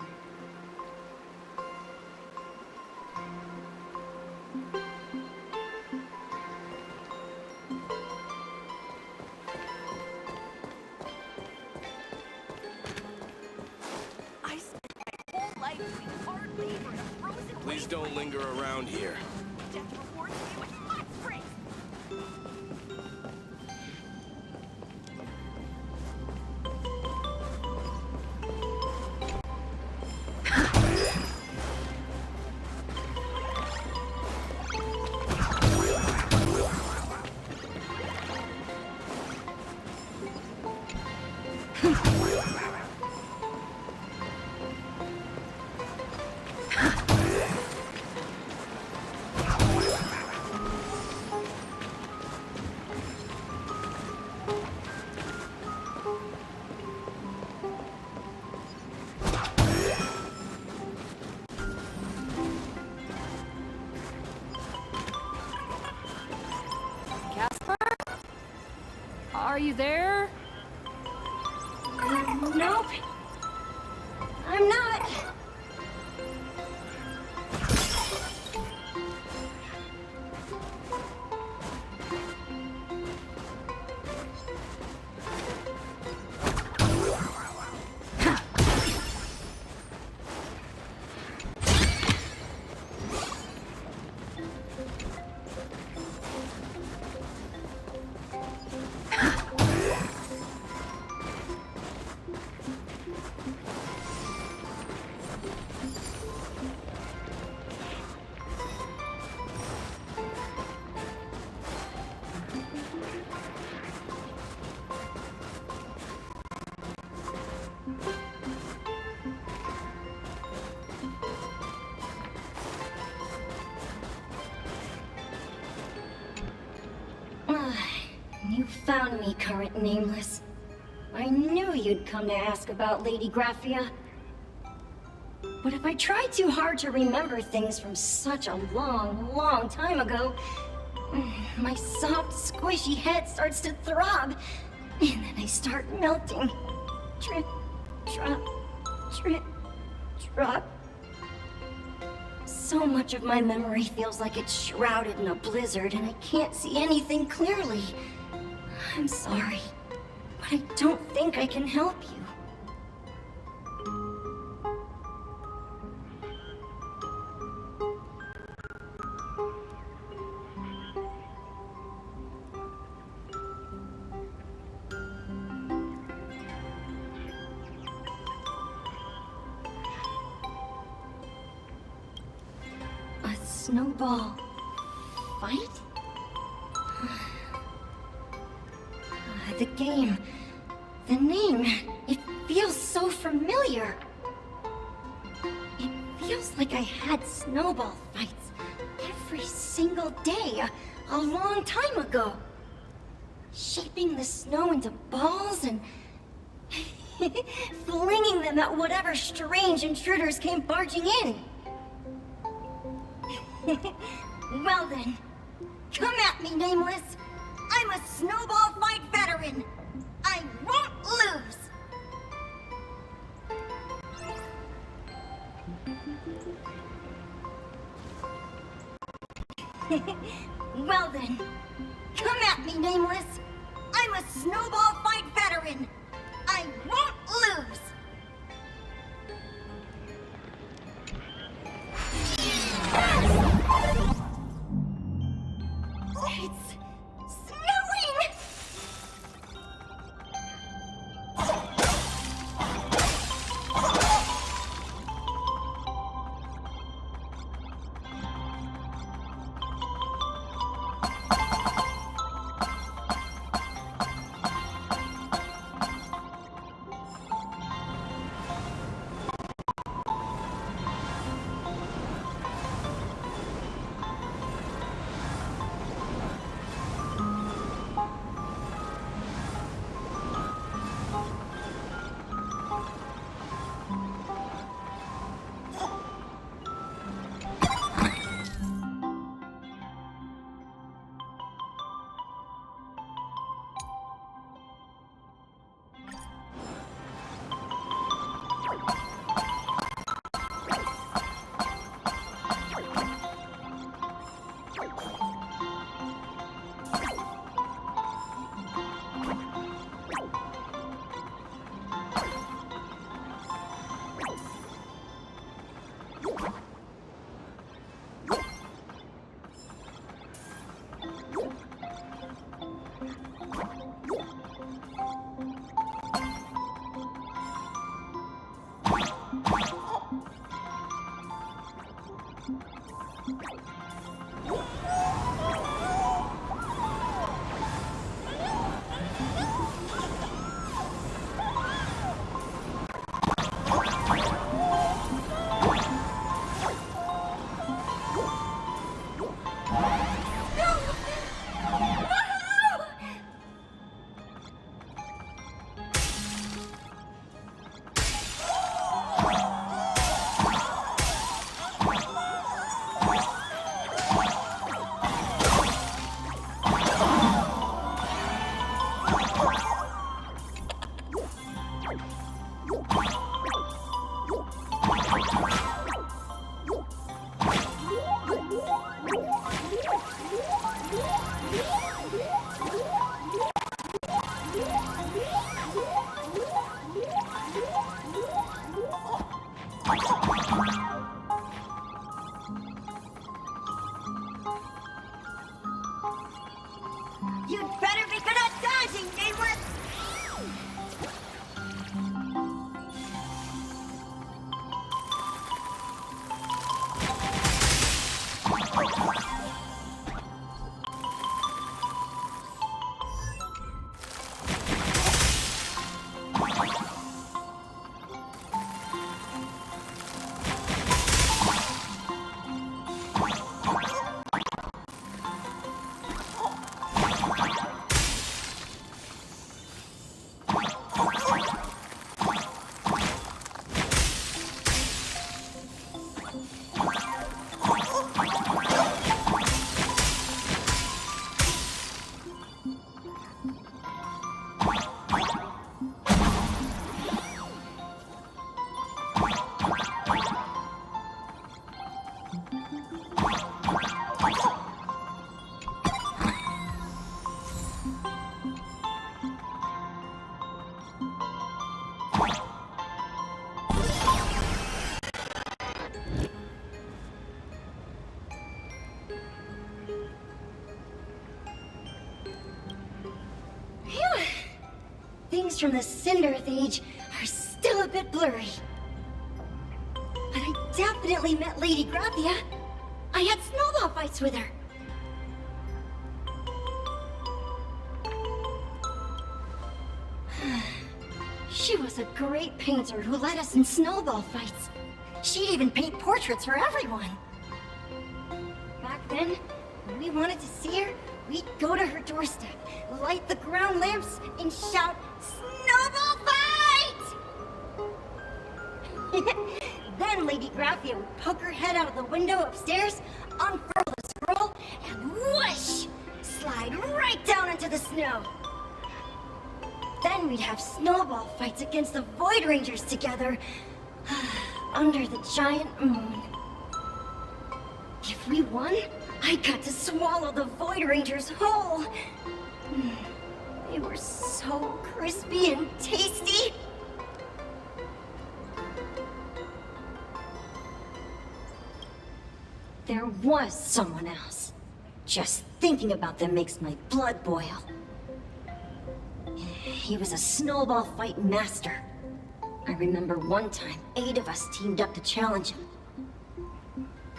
Please don't linger around here. Are you there? Nope. I'm not. You found me, current nameless. I knew you'd come to ask about Lady Graphia. But if I try too hard to remember things from such a long, long time ago, my soft, squishy head starts to throb, and then I start melting. Drip, drop, drip, drop. So much of my memory feels like it's shrouded in a blizzard, and I can't see anything clearly. I'm sorry, but I don't think I can help you. A snowball fight? The game, the name, it feels so familiar. It feels like I had snowball fights every single day a long time ago. Shaping the snow into balls and flinging them at whatever strange intruders came barging in. Well then, come at me, Nameless. I'm a snowball fight veteran. I won't lose. Well then, come at me, Nameless. I'm a snowball fight veteran. I won't lose. It's snowing! You'd better be good at dodging, Nameless! Things from the Cinderth Age are still a bit blurry. But I definitely met Lady Graphia. I had snowball fights with her. She was a great painter who led us in snowball fights. She'd even paint portraits for everyone. Back then, when we wanted to see her, we'd go to her doorstep, light the ground lamps, and shout, "Snowball fight!" Then Lady Graphia would poke her head out of the window upstairs, unfurl the scroll, and whoosh! Slide right down into the snow. Then we'd have snowball fights against the Void Rangers together, under the giant moon. If we won, I got to swallow the Void Rangers whole. They were so crispy and tasty. There was someone else. Just thinking about them makes my blood boil. He was a snowball fight master. I remember one time, 8 of us teamed up to challenge him.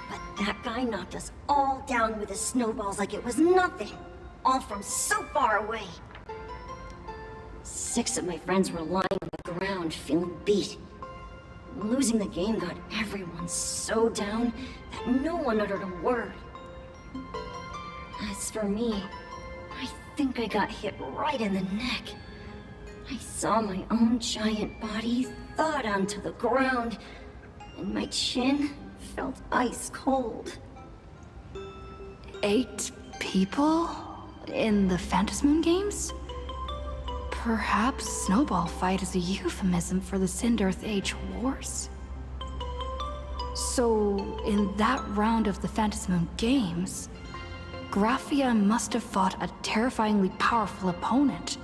But that guy knocked us all down with his snowballs like it was nothing. All from so far away. 6 of my friends were lying on the ground, feeling beat. Losing the game got everyone so down that no one uttered a word. As for me, I think I got hit right in the neck. I saw my own giant body thud onto the ground, and my chin felt ice cold. 8 people? In the Phantasmoon games? Perhaps Snowball Fight is a euphemism for the Cinderth Age Wars. So, in that round of the Phantasmoon games, Graphia must have fought a terrifyingly powerful opponent.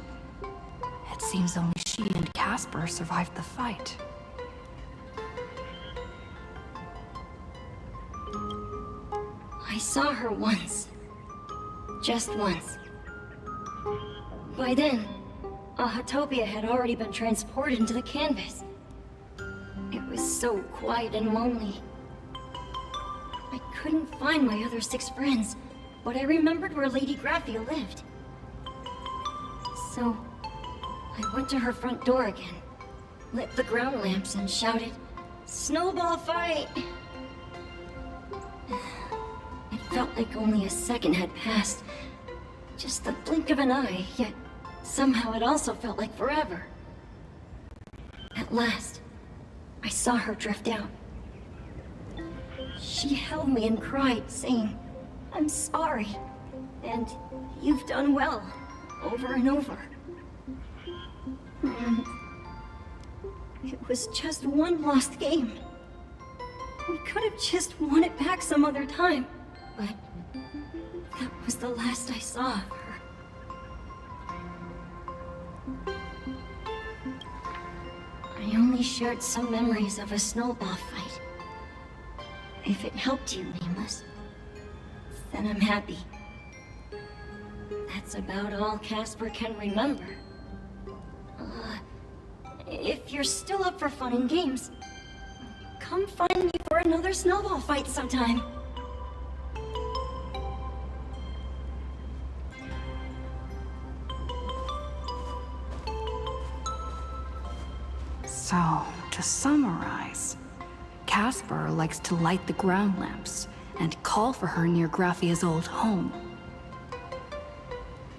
It seems only she and Casper survived the fight. I saw her once. Just once. By then, Ahatopia had already been transported into the canvas. It was so quiet and lonely. I couldn't find my other 6 friends, but I remembered where Lady Graphia lived. So, I went to her front door again, lit the ground lamps, and shouted, "Snowball fight!" It felt like only a second had passed. Just the blink of an eye, yet somehow it also felt like forever. At last, I saw her drift out. She held me and cried, saying, "I'm sorry, and you've done well," over and over. It was just one lost game. We could have just won it back some other time, but that was the last I saw of her. I only shared some memories of a snowball fight. If it helped you, Nameless, then I'm happy. That's about all Casper can remember. If you're still up for fun and games, come find me for another snowball fight sometime. So, to summarize, Casper likes to light the ground lamps and call for her near Graffia's old home.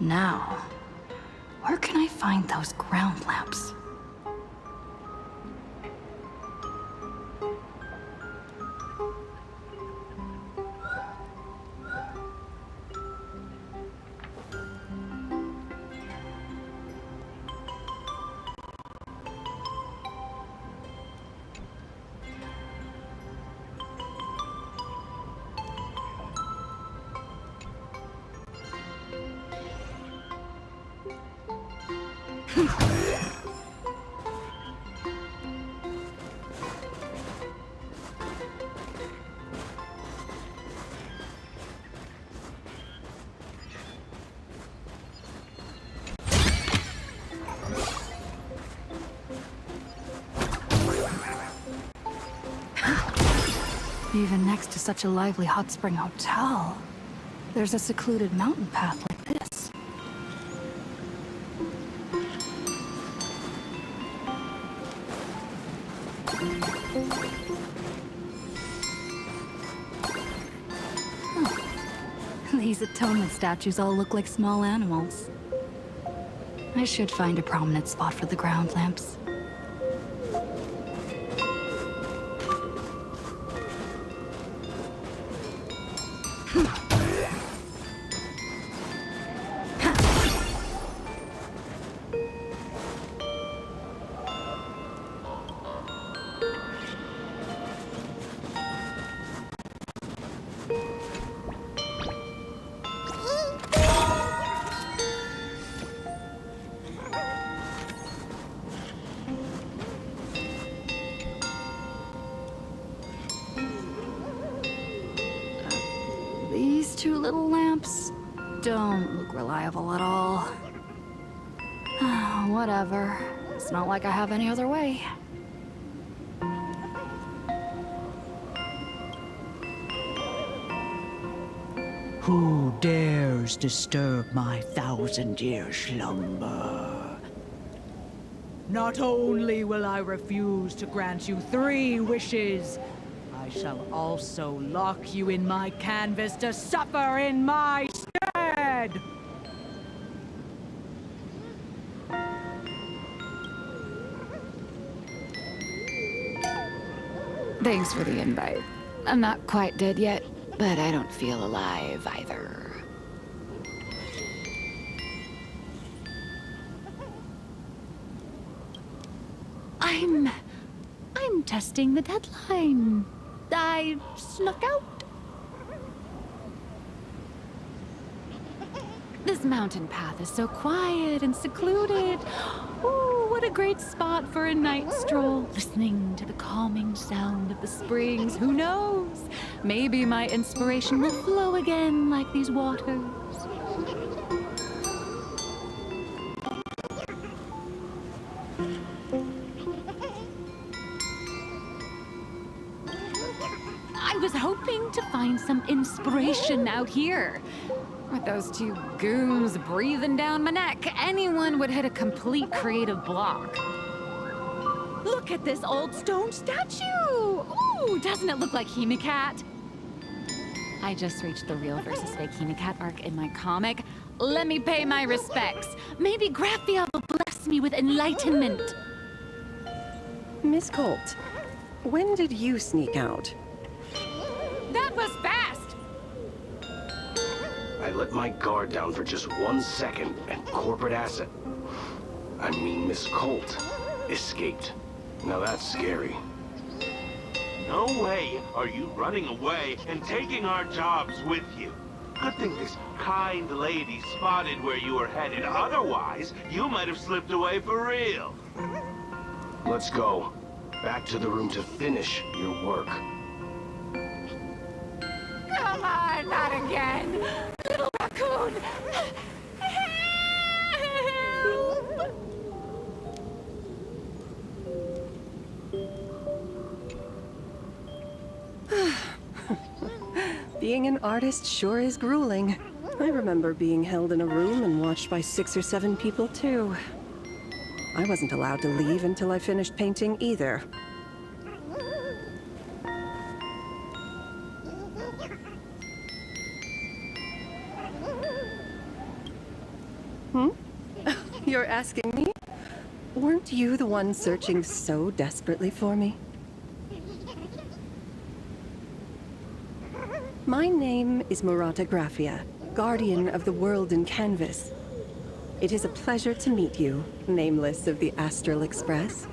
Now, where can I find those ground lamps? Even next to such a lively hot spring hotel, there's a secluded mountain path like this. These atonement statues all look like small animals. I should find a prominent spot for the ground lamps. These two little lamps don't look reliable at all. Whatever. It's not like I have any other way. Who dares disturb my 1,000-year slumber? Not only will I refuse to grant you 3 wishes, I shall also lock you in my canvas to suffer in my stead! Thanks for the invite. I'm not quite dead yet, but I don't feel alive either. I'm testing the deadline. I snuck out. This mountain path is so quiet and secluded. Ooh, what a great spot for a night stroll. Listening to the calming sound of the springs. Who knows? Maybe my inspiration will flow again like these waters. I was hoping to find some inspiration out here. With those 2 goons breathing down my neck, anyone would hit a complete creative block. Look at this old stone statue! Ooh, doesn't it look like Hemicat? I just reached the real versus fake Hemicat arc in my comic. Let me pay my respects. Maybe Graphia will bless me with enlightenment. Miss Colt, when did you sneak out? That was fast! I let my guard down for just 1 second, and corporate asset, I mean Miss Colt, escaped. Now that's scary. No way are you running away and taking our jobs with you. Good thing this kind lady spotted where you were headed. Otherwise, you might have slipped away for real. Let's go. Back to the room to finish your work. Come on, not again! Little raccoon! Being an artist sure is grueling. I remember being held in a room and watched by 6 or 7 people, too. I wasn't allowed to leave until I finished painting either. You're asking me? Weren't you the one searching so desperately for me? My name is Murata Graphia, guardian of the world in canvas. It is a pleasure to meet you, nameless of the Astral Express.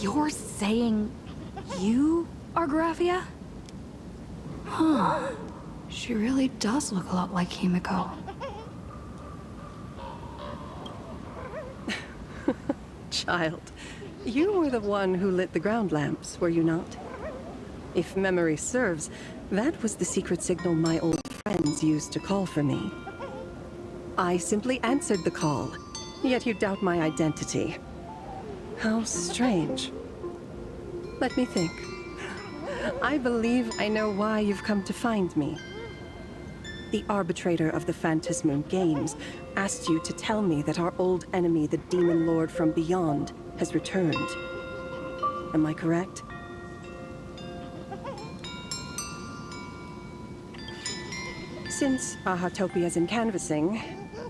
You're saying you are Graphia? Huh. She really does look a lot like Himiko. Child, you were the one who lit the ground lamps, were you not? If memory serves, that was the secret signal my old friends used to call for me. I simply answered the call, yet you doubt my identity. How strange. Let me think. I believe I know why you've come to find me. The arbitrator of the Phantasmoon Games asked you to tell me that our old enemy, the Demon Lord from Beyond, has returned. Am I correct? Since Ahatopia's in canvassing,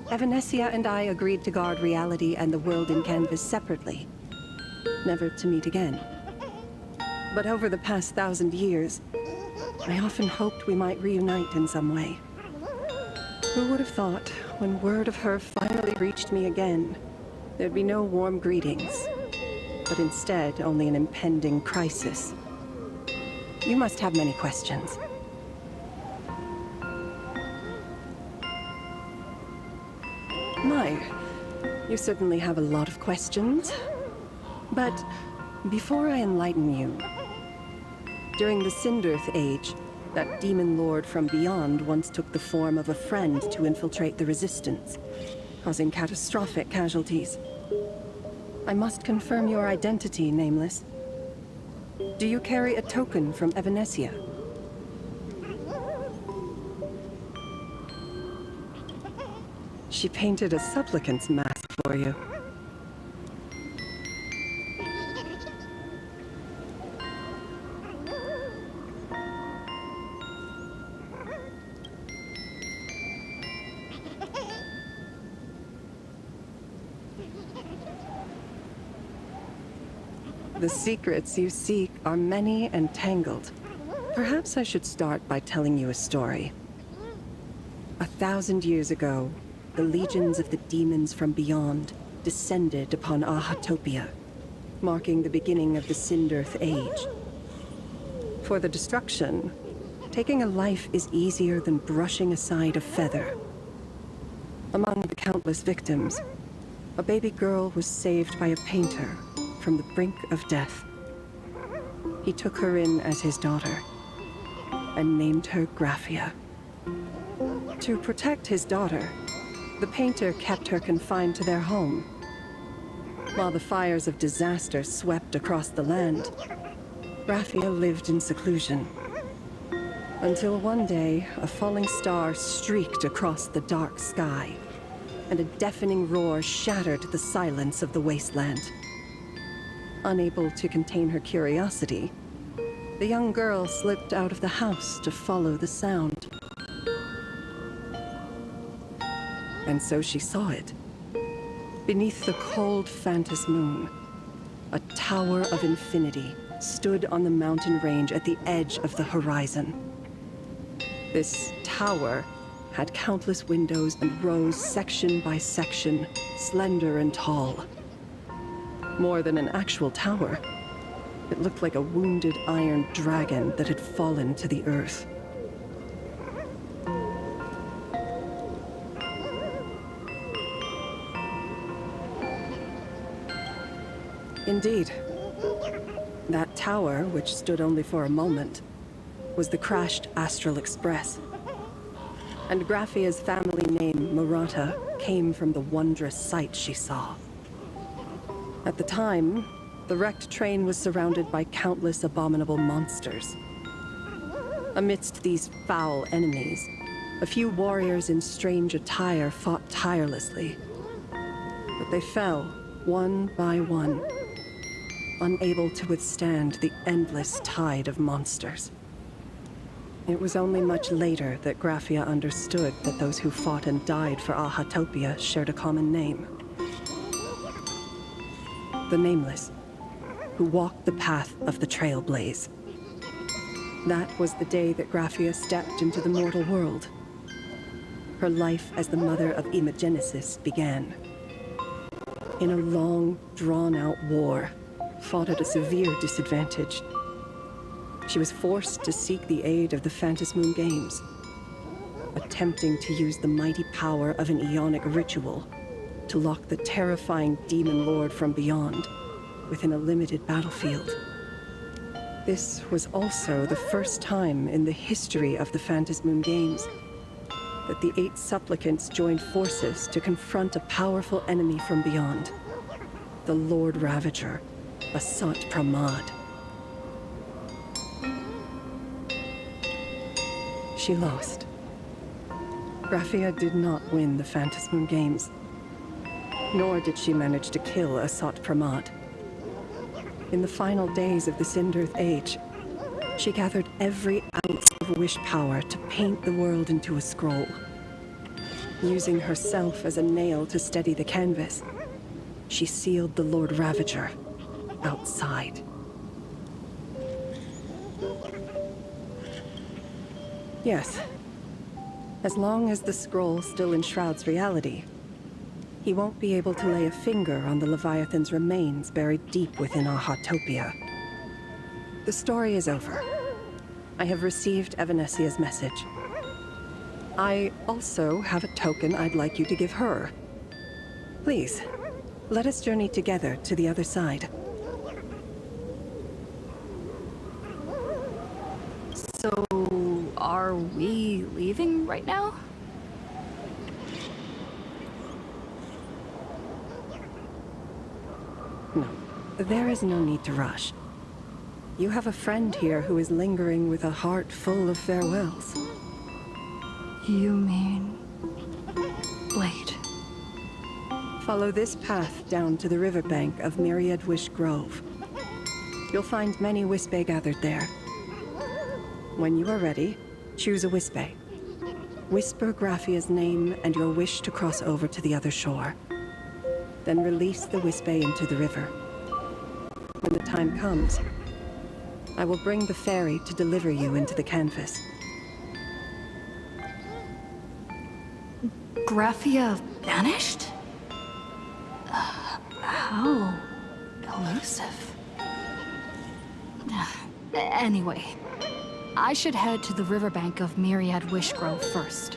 Evanesia and I agreed to guard reality and the world in canvas separately, never to meet again. But over the past 1,000 years, I often hoped we might reunite in some way. Who would have thought, when word of her finally reached me again, there'd be no warm greetings, but instead only an impending crisis. You must have many questions. My, you certainly have a lot of questions. But before I enlighten you, during the Cinderth Age, that demon lord from beyond once took the form of a friend to infiltrate the Resistance, causing catastrophic casualties. I must confirm your identity, Nameless. Do you carry a token from Evanesia? She painted a supplicant's mask for you. The secrets you seek are many and tangled. Perhaps I should start by telling you a story. 1,000 years ago, the legions of the demons from beyond descended upon Ahatopia, marking the beginning of the Cinderth Age. For the destruction, taking a life is easier than brushing aside a feather. Among the countless victims, a baby girl was saved by a painter from the brink of death. He took her in as his daughter and named her Graphia. To protect his daughter, the painter kept her confined to their home. While the fires of disaster swept across the land, Graphia lived in seclusion. Until one day, a falling star streaked across the dark sky, and a deafening roar shattered the silence of the wasteland. Unable to contain her curiosity, the young girl slipped out of the house to follow the sound. And so she saw it. Beneath the cold Phantasmoon, a tower of infinity stood on the mountain range at the edge of the horizon. This tower had countless windows and rose section by section, slender and tall. More than an actual tower, it looked like a wounded iron dragon that had fallen to the earth. Indeed. That tower, which stood only for a moment, was the crashed Astral Express. And Graphia's family name, Murata, came from the wondrous sight she saw. At the time, the wrecked train was surrounded by countless abominable monsters. Amidst these foul enemies, a few warriors in strange attire fought tirelessly. But they fell, one by one, unable to withstand the endless tide of monsters. It was only much later that Graphia understood that those who fought and died for Ahatopia shared a common name. The Nameless, who walked the path of the Trailblaze. That was the day that Graphia stepped into the mortal world. Her life as the mother of Imogenesis began. In a long, drawn-out war, fought at a severe disadvantage. She was forced to seek the aid of the Phantasmoon Games, attempting to use the mighty power of an Ionic ritual to lock the terrifying demon lord from beyond within a limited battlefield. This was also the first time in the history of the Phantasmoon Games that the 8 supplicants joined forces to confront a powerful enemy from beyond, the Lord Ravager, Asat Pramad. She lost. Graphia did not win the Phantasmoon Games, nor did she manage to kill Asat Pramad. In the final days of the Sindirth Age, she gathered every ounce of wish power to paint the world into a scroll. Using herself as a nail to steady the canvas, she sealed the Lord Ravager outside. Yes. As long as the scroll still enshrouds reality, he won't be able to lay a finger on the Leviathan's remains buried deep within Ahatopia. The story is over. I have received Evanesia's message. I also have a token I'd like you to give her. Please, let us journey together to the other side. So, are we leaving right now? No, there is no need to rush. You have a friend here who is lingering with a heart full of farewells. You mean... Blade? Follow this path down to the riverbank of Myriad Wish Grove. You'll find many Wispe gathered there. When you are ready, choose a Wispe. Whisper Graphia's name and your wish to cross over to the other shore. Then release the Wispe into the river. When the time comes, I will bring the ferry to deliver you into the canvas. Graphia vanished? How elusive. Anyway, I should head to the riverbank of Myriad Wishgrove first.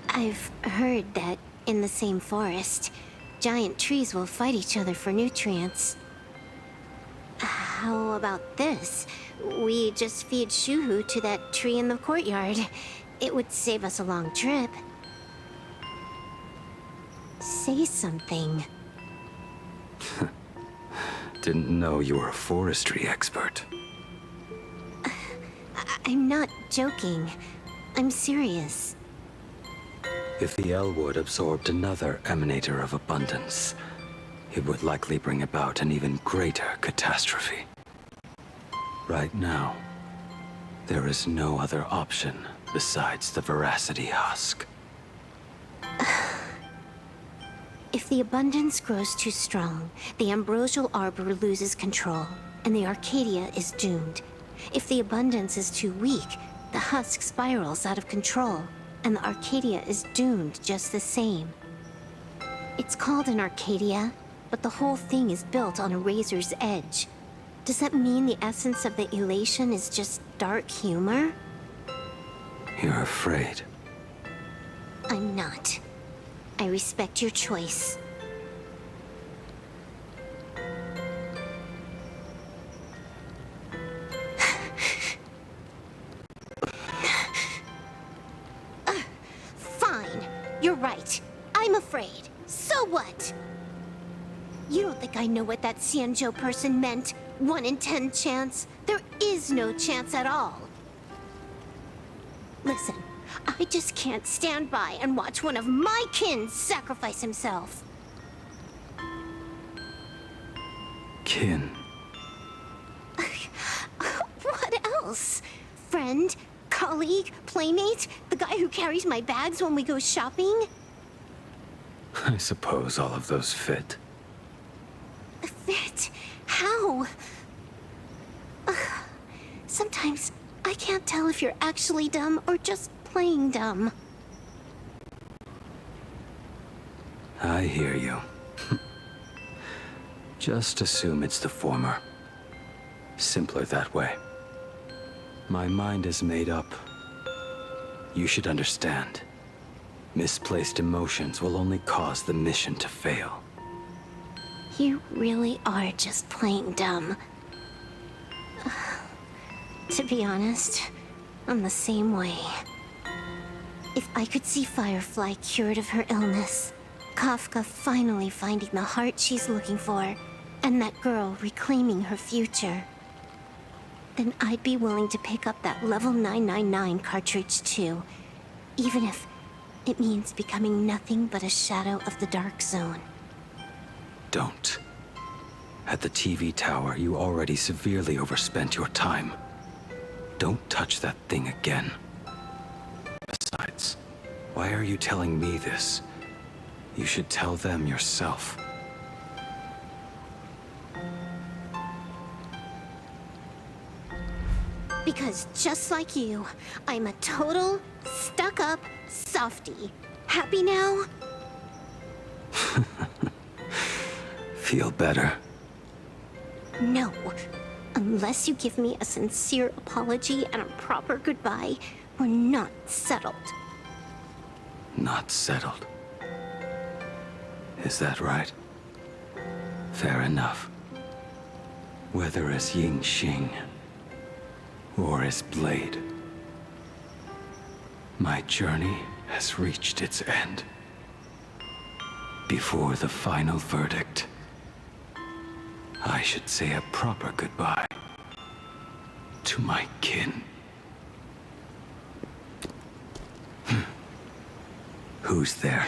I've heard that in the same forest, giant trees will fight each other for nutrients. How about this? We just feed Shuhu to that tree in the courtyard. It would save us a long trip. Say something. Didn't know you were a forestry expert. I'm not joking. I'm serious. If the Elwood absorbed another emanator of abundance, it would likely bring about an even greater catastrophe. Right now, there is no other option besides the Veracity Husk. If the abundance grows too strong, the ambrosial arbor loses control, and the Arcadia is doomed. If the abundance is too weak, the husk spirals out of control, and the Arcadia is doomed just the same. It's called an Arcadia, but the whole thing is built on a razor's edge. Does that mean the essence of the elation is just dark humor? You're afraid. I'm not. I respect your choice. Fine. You're right. I'm afraid. So what? You don't think I know what that Xianzhou person meant? 1 in 10 chance? There is no chance at all. Listen, I just can't stand by and watch one of my kin sacrifice himself. Kin. What else? Friend? Colleague? Playmate? The guy who carries my bags when we go shopping? I suppose all of those fit. Fit? How? Sometimes I can't tell if you're actually dumb or just playing dumb. I hear you. Just assume it's the former. Simpler that way. My mind is made up. You should understand. Misplaced emotions will only cause the mission to fail. You really are just playing dumb. To be honest, I'm the same way. If I could see Firefly cured of her illness, Kafka finally finding the heart she's looking for, and that girl reclaiming her future, then I'd be willing to pick up that level 999 cartridge too, even if it means becoming nothing but a shadow of the Dark Zone. Don't. At the TV tower, you already severely overspent your time. Don't touch that thing again. Besides, why are you telling me this? You should tell them yourself. Because just like you, I'm a total, stuck-up softie. Happy now? Feel better? No. Unless you give me a sincere apology and a proper goodbye, we're not settled. Not settled. Is that right? Fair enough. Whether as Ying Xing or as Blade, my journey has reached its end. Before the final verdict, I should say a proper goodbye to my kin. Who's there?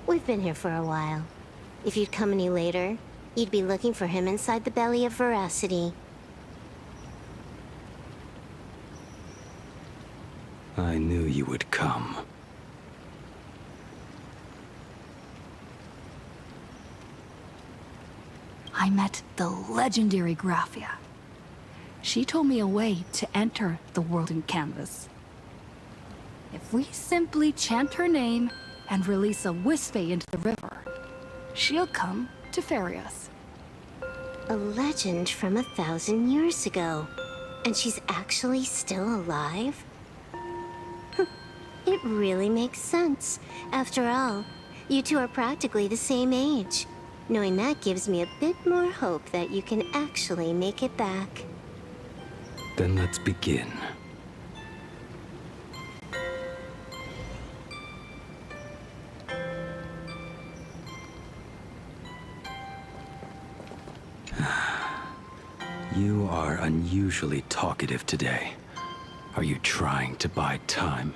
We've been here for a while. If you'd come any later, you'd be looking for him inside the belly of Veracity. I knew you would come. I met the legendary Graphia. She told me a way to enter the world in canvas. If we simply chant her name and release a Wispe into the river, she'll come to ferry us. A legend from 1,000 years ago. And she's actually still alive? It really makes sense. After all, you two are practically the same age. Knowing that gives me a bit more hope that you can actually make it back. Then let's begin. You are unusually talkative today. Are you trying to buy time?